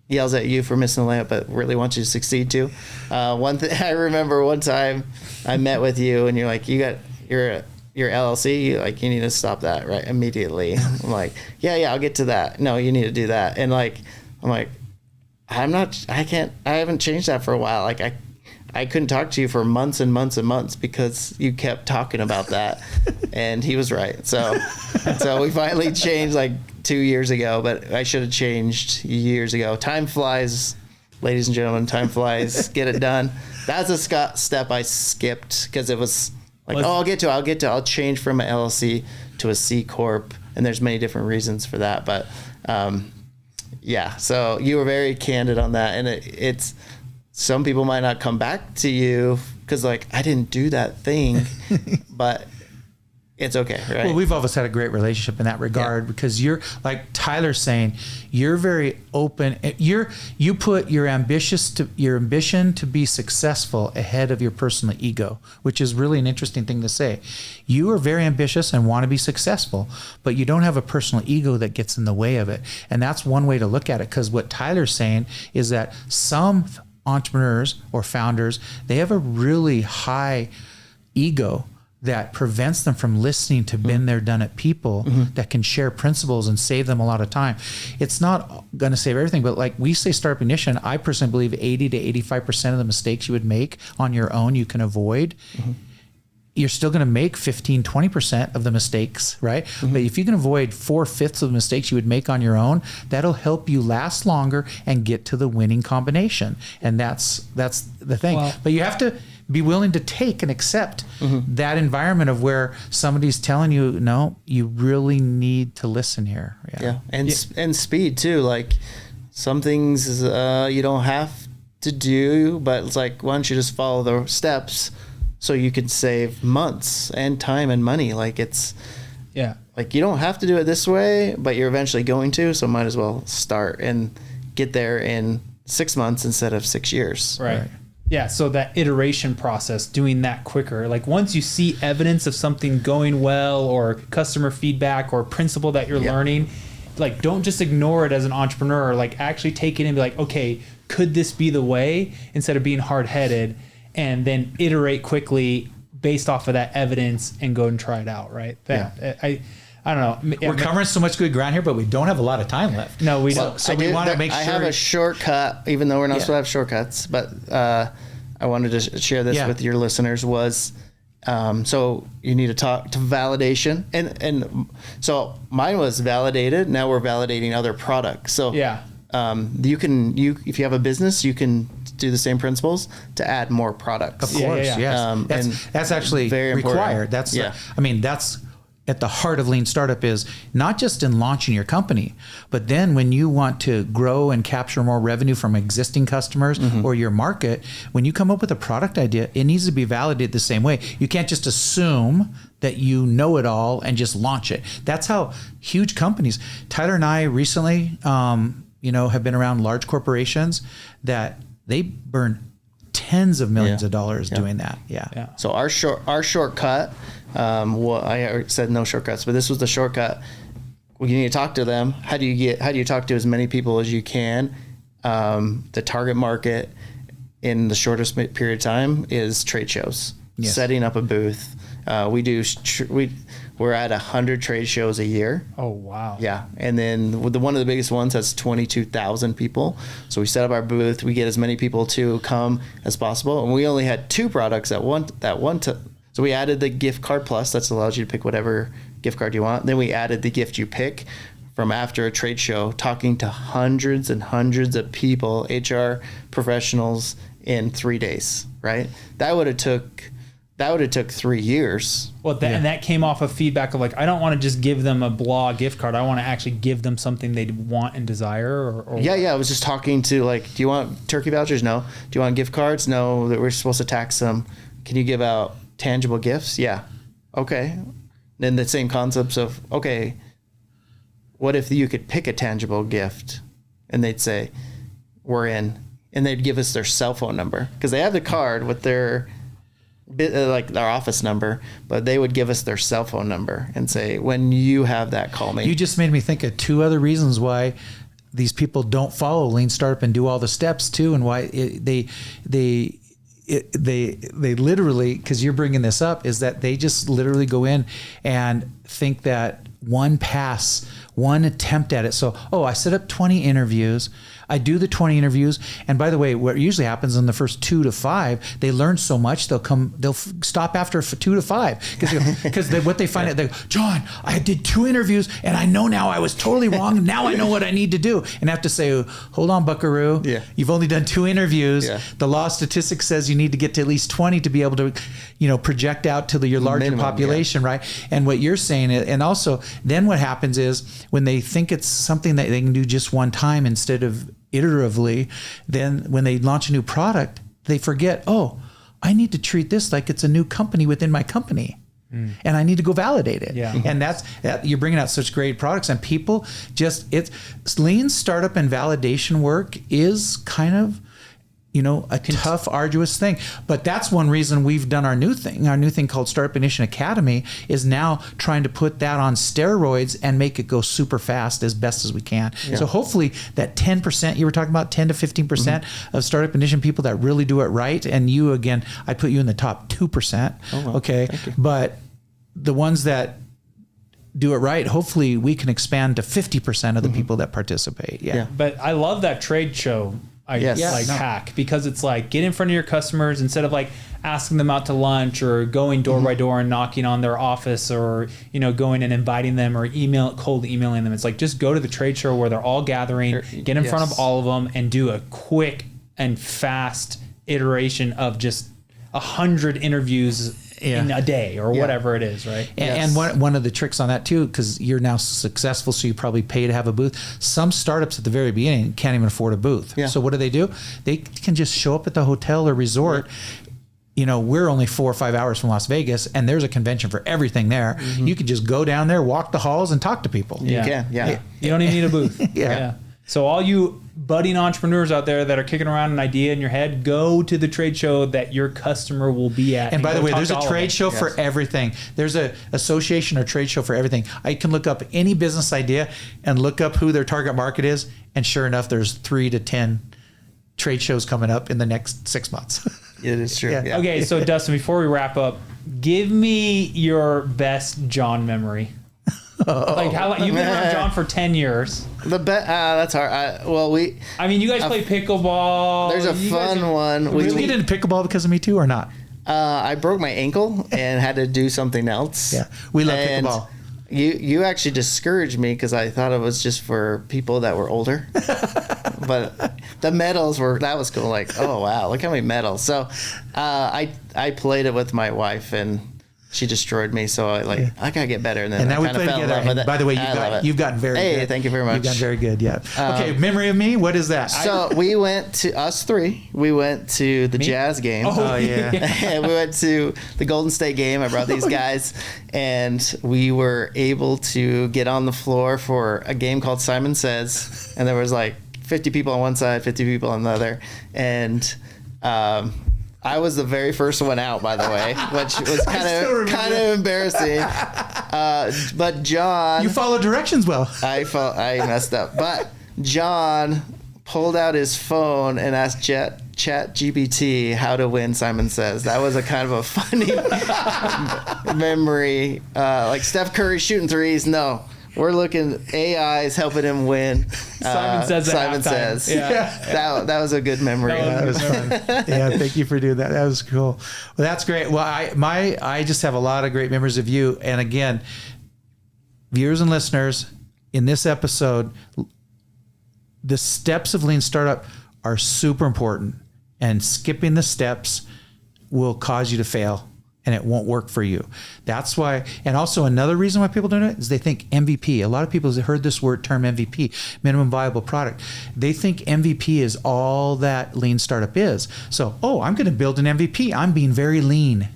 yells at you for missing a layup, but really wants you to succeed too. One thing I remember, one time I met with you, and you're like, your LLC, you need to stop that right immediately. I'm like, I'll get to that. No, you need to do that. And like, I'm like, I haven't changed that for a while. Like I couldn't talk to you for months and months and months because you kept talking about that. And he was right. So we finally changed like 2 years ago, but I should have changed years ago. Time flies, ladies and gentlemen, time flies. Get it done. That's a step I skipped because it was like, I'll get to it. I'll change from an LLC to a C Corp. And there's many different reasons for that. But yeah, so you were very candid on that. And it's, some people might not come back to you because like, I didn't do that thing, but it's okay, right? Well, we've always had a great relationship in that regard because you're, like Tyler's saying, you're very open. You put your ambition to be successful ahead of your personal ego, which is really an interesting thing to say. You are very ambitious and want to be successful, but you don't have a personal ego that gets in the way of it. And that's one way to look at it, because what Tyler's saying is that some entrepreneurs or founders, they have a really high ego that prevents them from listening to been there, done it people that can share principles and save them a lot of time. It's not going to save everything, but like we say, Startup Ignition, I personally believe 80 to 85% of the mistakes you would make on your own, you can avoid. You're still going to make 15, 20% of the mistakes, right? But if you can avoid 4/5 of the mistakes you would make on your own, that'll help you last longer and get to the winning combination. And that's the thing. Well, but you have to be willing to take and accept that environment of where somebody's telling you, no, you really need to listen here. And speed too. Like some things you don't have to do, but it's like, why don't you just follow the steps so you can save months and time and money? Like it's, like you don't have to do it this way, but you're eventually going to, so might as well start and get there in 6 months instead of 6 years. Right. Yeah, so that iteration process, doing that quicker. Like once you see evidence of something going well or customer feedback or principle that you're learning, like don't just ignore it as an entrepreneur. Like actually take it and be like, okay, could this be the way? Instead of being hard-headed, and then iterate quickly based off of that evidence and go and try it out, right? I don't know. We're covering so much good ground here, but we don't have a lot of time left. No, we don't. So we want to make sure. I have a shortcut, even though we're not supposed to have shortcuts, but I wanted to share this with your listeners was, so you need to talk to validation. And so mine was validated. Now we're validating other products. So if you have a business, you can do the same principles to add more products. Of course, yes. That's actually very required. That's that's at the heart of Lean Startup, is not just in launching your company, but then when you want to grow and capture more revenue from existing customers or your market, when you come up with a product idea, it needs to be validated the same way. You can't just assume that you know it all and just launch it. That's how huge companies, Tyler and I recently, have been around large corporations that they burn tens of millions of dollars doing that. So our shortcut, I said no shortcuts, but this was the shortcut. Well, you need to talk to them. How do you talk to as many people as you can? The target market in the shortest period of time is trade shows. Setting up a booth. We're at 100 trade shows a year. Oh, wow. Yeah. And then one of the biggest ones has 22,000 people. So we set up our booth. We get as many people to come as possible. And we only had 2 products at one time. So we added the gift card plus. That allows you to pick whatever gift card you want. Then we added the gift you pick from after a trade show, talking to hundreds and hundreds of people, HR professionals, in 3 days, right? That would have took 3 years. Well, and that came off of feedback of like, I don't want to just give them a blah gift card. I want to actually give them something they want and desire. I was just talking to like, do you want turkey vouchers? No. Do you want gift cards? No. That we're supposed to tax them. Can you give out tangible gifts? Yeah. Okay. Then the same concepts of, okay, what if you could pick a tangible gift? And they'd say, we're in. And they'd give us their cell phone number because they have the card with their office number, but they would give us their cell phone number and say, when you have that, call me. You just made me think of 2 other reasons why these people don't follow Lean Startup and do all the steps too, and why they literally, because you're bringing this up, is that they just literally go in and think that one attempt at it. So, I set up 20 interviews. I do the 20 interviews. And by the way, what usually happens in the first 2 to 5, they learn so much, they'll stop after 2 to 5. Because what they find out, they go, John, I did 2 interviews and I know now I was totally wrong. Now I know what I need to do. And I have to say, hold on, buckaroo. Yeah. You've only done 2 interviews. Yeah. The law of statistics says you need to get to at least 20 to be able to, project out to your larger minimum, population, right? And what you're saying, and also then what happens is when they think it's something that they can do just one time instead of iteratively, then when they launch a new product, they forget, I need to treat this like it's a new company within my company. And I need to go validate it. Yeah. And you're bringing out such great products, and people it's lean startup and validation work is kind of, a tough, arduous thing. But that's one reason we've done our new thing called Startup Ignition Academy, is now trying to put that on steroids and make it go super fast as best as we can. Yeah. So hopefully that 10% you were talking about, 10 to 15% of Startup Ignition people that really do it right. And you, again, I put you in the top 2%. Oh, well, okay. But the ones that do it right, hopefully we can expand to 50% of the people that participate. Yeah. But I love that trade show hack, because it's like, get in front of your customers instead of like asking them out to lunch or going door by door and knocking on their office, or going and inviting them, or cold emailing them. It's like, just go to the trade show where they're all gathering, get in front of all of them, and do a quick and fast iteration of just 100 interviews in a day or whatever it is, right? And one of the tricks on that too, because you're now successful, so you probably pay to have a booth. Some startups at the very beginning can't even afford a booth. Yeah. So what do? They can just show up at the hotel or resort. We're only 4 or 5 hours from Las Vegas, and there's a convention for everything there. You can just go down there, walk the halls, and talk to people. You can. You don't even need a booth. Yeah. So all you budding entrepreneurs out there that are kicking around an idea in your head, go to the trade show that your customer will be at. And by the way, there's a trade show for everything. There's a association or trade show for everything. I can look up any business idea and look up who their target market is. And sure enough, there's 3 to 10 trade shows coming up in the next 6 months. It is true. Yeah. Okay. So Dustin, before we wrap up, give me your best John memory. Like, how you've been around John for 10 years. That's hard. You guys play pickleball. There's a fun one. Did you get into pickleball because of me too, or not? I broke my ankle and had to do something else. Yeah, we love pickleball. You actually discouraged me because I thought it was just for people that were older. But the medals that was cool. Like, oh wow, look how many medals. So I played it with my wife, and she destroyed me, so I gotta get better. And then now we play together. And by the way, you've gotten very good. Hey, thank you very much. You've gotten very good. Yeah. Okay, memory of me. What is that? So we went to us 3. We went to the Jazz game. Oh yeah. And we went to the Golden State game. I brought these guys, and we were able to get on the floor for a game called Simon Says, and there was like 50 people on one side, 50 people on the other, and I was the very first one out, by the way, which was kind of embarrassing. But John, you followed directions well. I messed up, but John pulled out his phone and asked ChatGPT how to win Simon Says. That was a kind of a funny memory. Like Steph Curry shooting threes. No. We're looking, AI is helping him win. Simon Says. Yeah. That was a good memory. That was fun. Yeah, thank you for doing that. That was cool. Well, that's great. Well, I just have a lot of great memories of you. And again, viewers and listeners, in this episode, the steps of Lean Startup are super important. And skipping the steps will cause you to fail. And it won't work for you. That's why. And also another reason why people don't do it is they think MVP. A lot of people have heard this term MVP, minimum viable product. They think MVP is all that Lean Startup is. So, I'm going to build an MVP. I'm being very lean.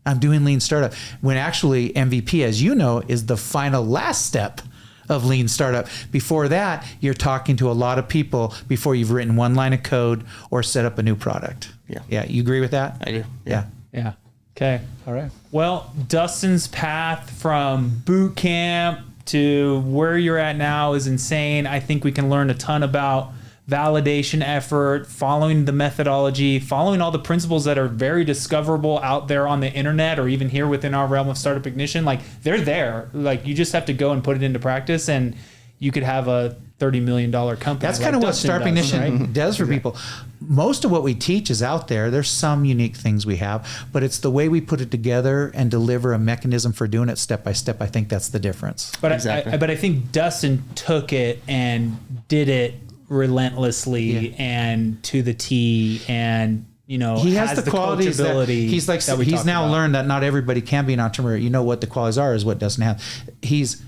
I'm doing Lean Startup. When actually MVP, as you know, is the final last step of Lean Startup. Before that, you're talking to a lot of people before you've written one line of code or set up a new product. Yeah. Yeah. You agree with that? I do. Yeah. Yeah. Okay. All right. Well, Dustin's path from boot camp to where you're at now is insane. I think we can learn a ton about validation effort, following the methodology, following all the principles that are very discoverable out there on the internet or even here within our realm of Startup Ignition. Like, they're there. Like, you just have to go and put it into practice. And you could have a $30 million company. That's kind of what Startpignition does for people. Most of what we teach is out there. There's some unique things we have, but it's the way we put it together and deliver a mechanism for doing it step by step. I think that's the difference. But I think Dustin took it and did it relentlessly and to the T, and he has the qualities that he's now learned that not everybody can be an entrepreneur. You know what the qualities are is what Dustin has. He's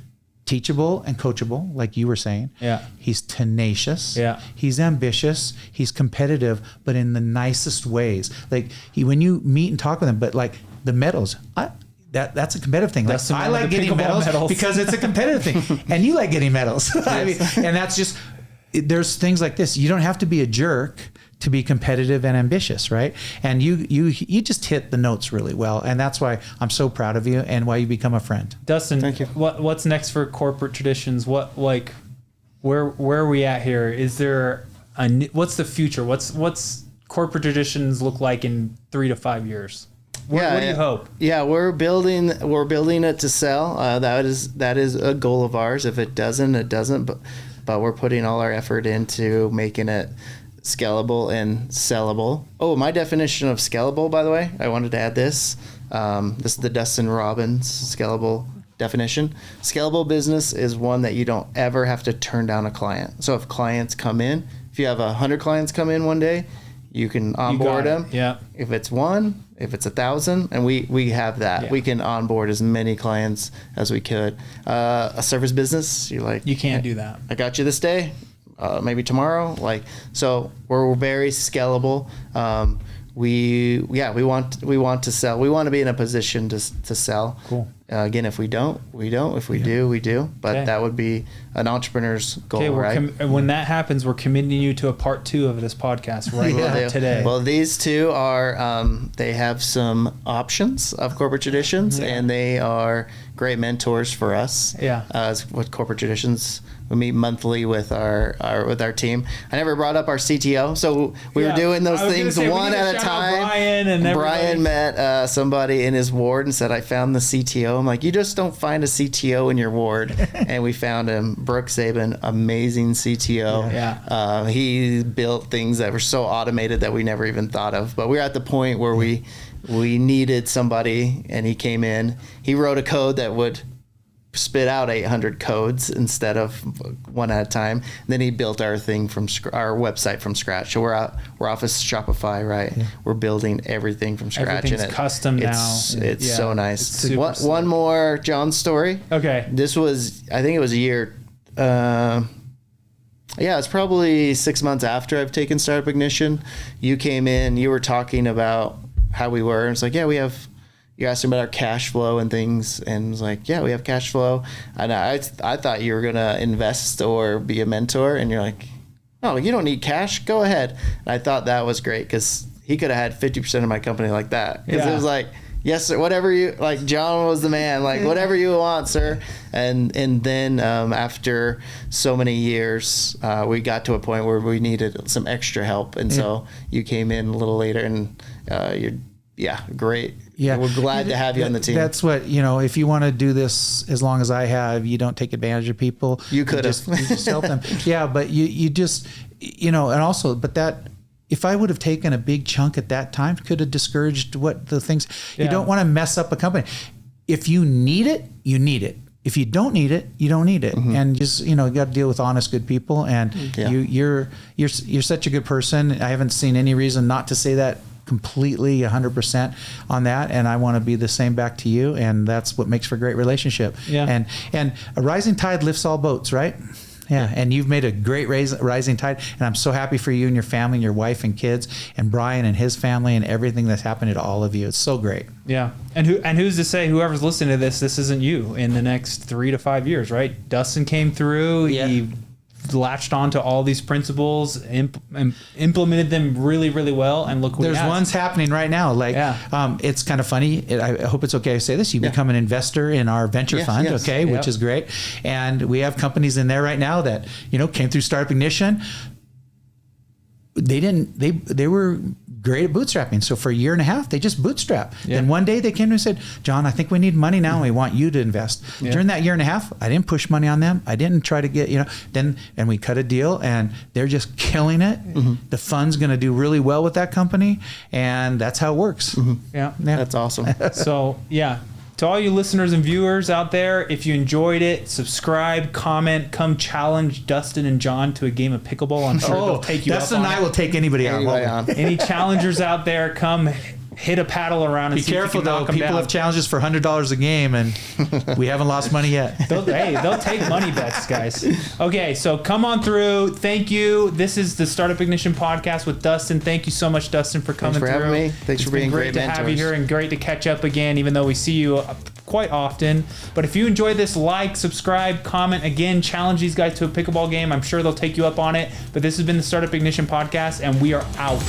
teachable and coachable, like you were saying. Yeah. He's tenacious. Yeah. He's ambitious. He's competitive, but in the nicest ways. Like when you meet and talk with him, but like the medals, that's a competitive thing. Like, I like getting medals because it's a competitive thing, and you like getting medals. I mean, and that's just, there's things like this. You don't have to be a jerk to be competitive and ambitious, right? And you just hit the notes really well, and that's why I'm so proud of you and why you become a friend. Dustin, thank you. What's next for Corporate Traditions? Where are we at here? Is there what's the future? What's Corporate Traditions look like in 3 to 5 years? What do you hope? Yeah, we're building it to sell. That is a goal of ours. If it doesn't, it doesn't. But we're putting all our effort into making it scalable and sellable. Oh, my definition of scalable, by the way, I wanted to add this. This is the Dustin Robins scalable definition. Scalable business is one that you don't ever have to turn down a client. So if clients come in, if you have 100 clients come in one day, you can onboard them. Yeah. If it's 1, if it's 1,000, and we have that. Yeah. We can onboard as many clients as we could. A service business, you can't do that. I got you this day. Maybe tomorrow, so we're very scalable. We want to sell. We want to be in a position to sell. Cool. Again, if we don't, we don't. If we do, we do. But that would be an entrepreneur's goal, right? When that happens, we're committing you to a part 2 of this podcast today. Well, these two are, they have some options of Corporate Traditions, and they are great mentors for us. Yeah. With Corporate Traditions, we meet monthly with our team. I never brought up our CTO, so we were doing those things one at a time. Brian met somebody in his ward and said, "I found the CTO." I'm like, "You just don't find a CTO in your ward," and we found him. Brooke Saban, amazing CTO. Yeah. He built things that were so automated that we never even thought of. But we were at the point where we needed somebody, and he came in. He wrote a code that would spit out 800 codes instead of one at a time. And then he built our thing our website from scratch. So we're off of Shopify, right? Yeah. We're building everything from scratch. Everything's custom now. It's so nice. It's one more John story. Okay. This was, I think it was a year. It's probably 6 months after I've taken Startpignition. You came in, you were talking about how we were. And it's like, you asked him about our cash flow and things, and was like, "Yeah, we have cash flow." And I thought you were gonna invest or be a mentor, and you're like, "Oh, you don't need cash. Go ahead." And I thought that was great because he could have had 50% of my company like that. Because it was like, "Yes, sir. Whatever you like." John was the man. Like, whatever you want, sir. And then after so many years, we got to a point where we needed some extra help, and so you came in a little later, and you're great. Yeah, we're glad to have you on the team. That's what, if you want to do this as long as I have, you don't take advantage of people. You could have. You just help them. Yeah, but you just, and also, but that, if I would have taken a big chunk at that time, could have discouraged the things. Yeah. You don't want to mess up a company. If you need it, you need it. If you don't need it, you don't need it. Mm-hmm. And just, you got to deal with honest, good people. And you're such a good person. I haven't seen any reason not to say that completely 100% on that, and I want to be the same back to you, and that's what makes for a great relationship. Yeah. And a rising tide lifts all boats, right? Yeah. And you've made a great rising tide, and I'm so happy for you and your family and your wife and kids and Brian and his family and everything that's happened to all of you. It's so great. Yeah. And who's to say whoever's listening to this isn't you in the next 3 to 5 years, right? Dustin came through. Yeah. He latched onto all these principles, implemented them really, really well, and look what there's ones happening right now. It's kind of funny. I hope it's okay to say this. You become an investor in our venture fund, which is great. And we have companies in there right now that came through Startpignition. They were great at bootstrapping. So for a year and a half, they just bootstrap. Then one day they came to me and said, John, I think we need money now and we want you to invest. During that year and a half, I didn't push money on them. I didn't try to get, and we cut a deal and they're just killing it. The fund's going to do really well with that company. And that's how it works. Yeah. That's awesome. So to all you listeners and viewers out there, if you enjoyed it, subscribe, comment, come challenge Dustin and John to a game of pickleball. I'm sure they'll take you Dustin up and on I will take anybody on. Any challengers out there, come hit a paddle around and be see careful if you can knock though. them People down. have challenges for $100 a game, and we haven't lost money yet. They'll take money bets, guys. Okay, so come on through. Thank you. This is the Startup Ignition podcast with Dustin. Thank you so much, Dustin, for coming through. Thanks for having me. Thanks for being great to mentors. have you here and great to catch up again, even though we see you quite often. But if you enjoyed this, like, subscribe, comment. Again, challenge these guys to a pickleball game. I'm sure they'll take you up on it. But this has been the Startup Ignition podcast, and we are out.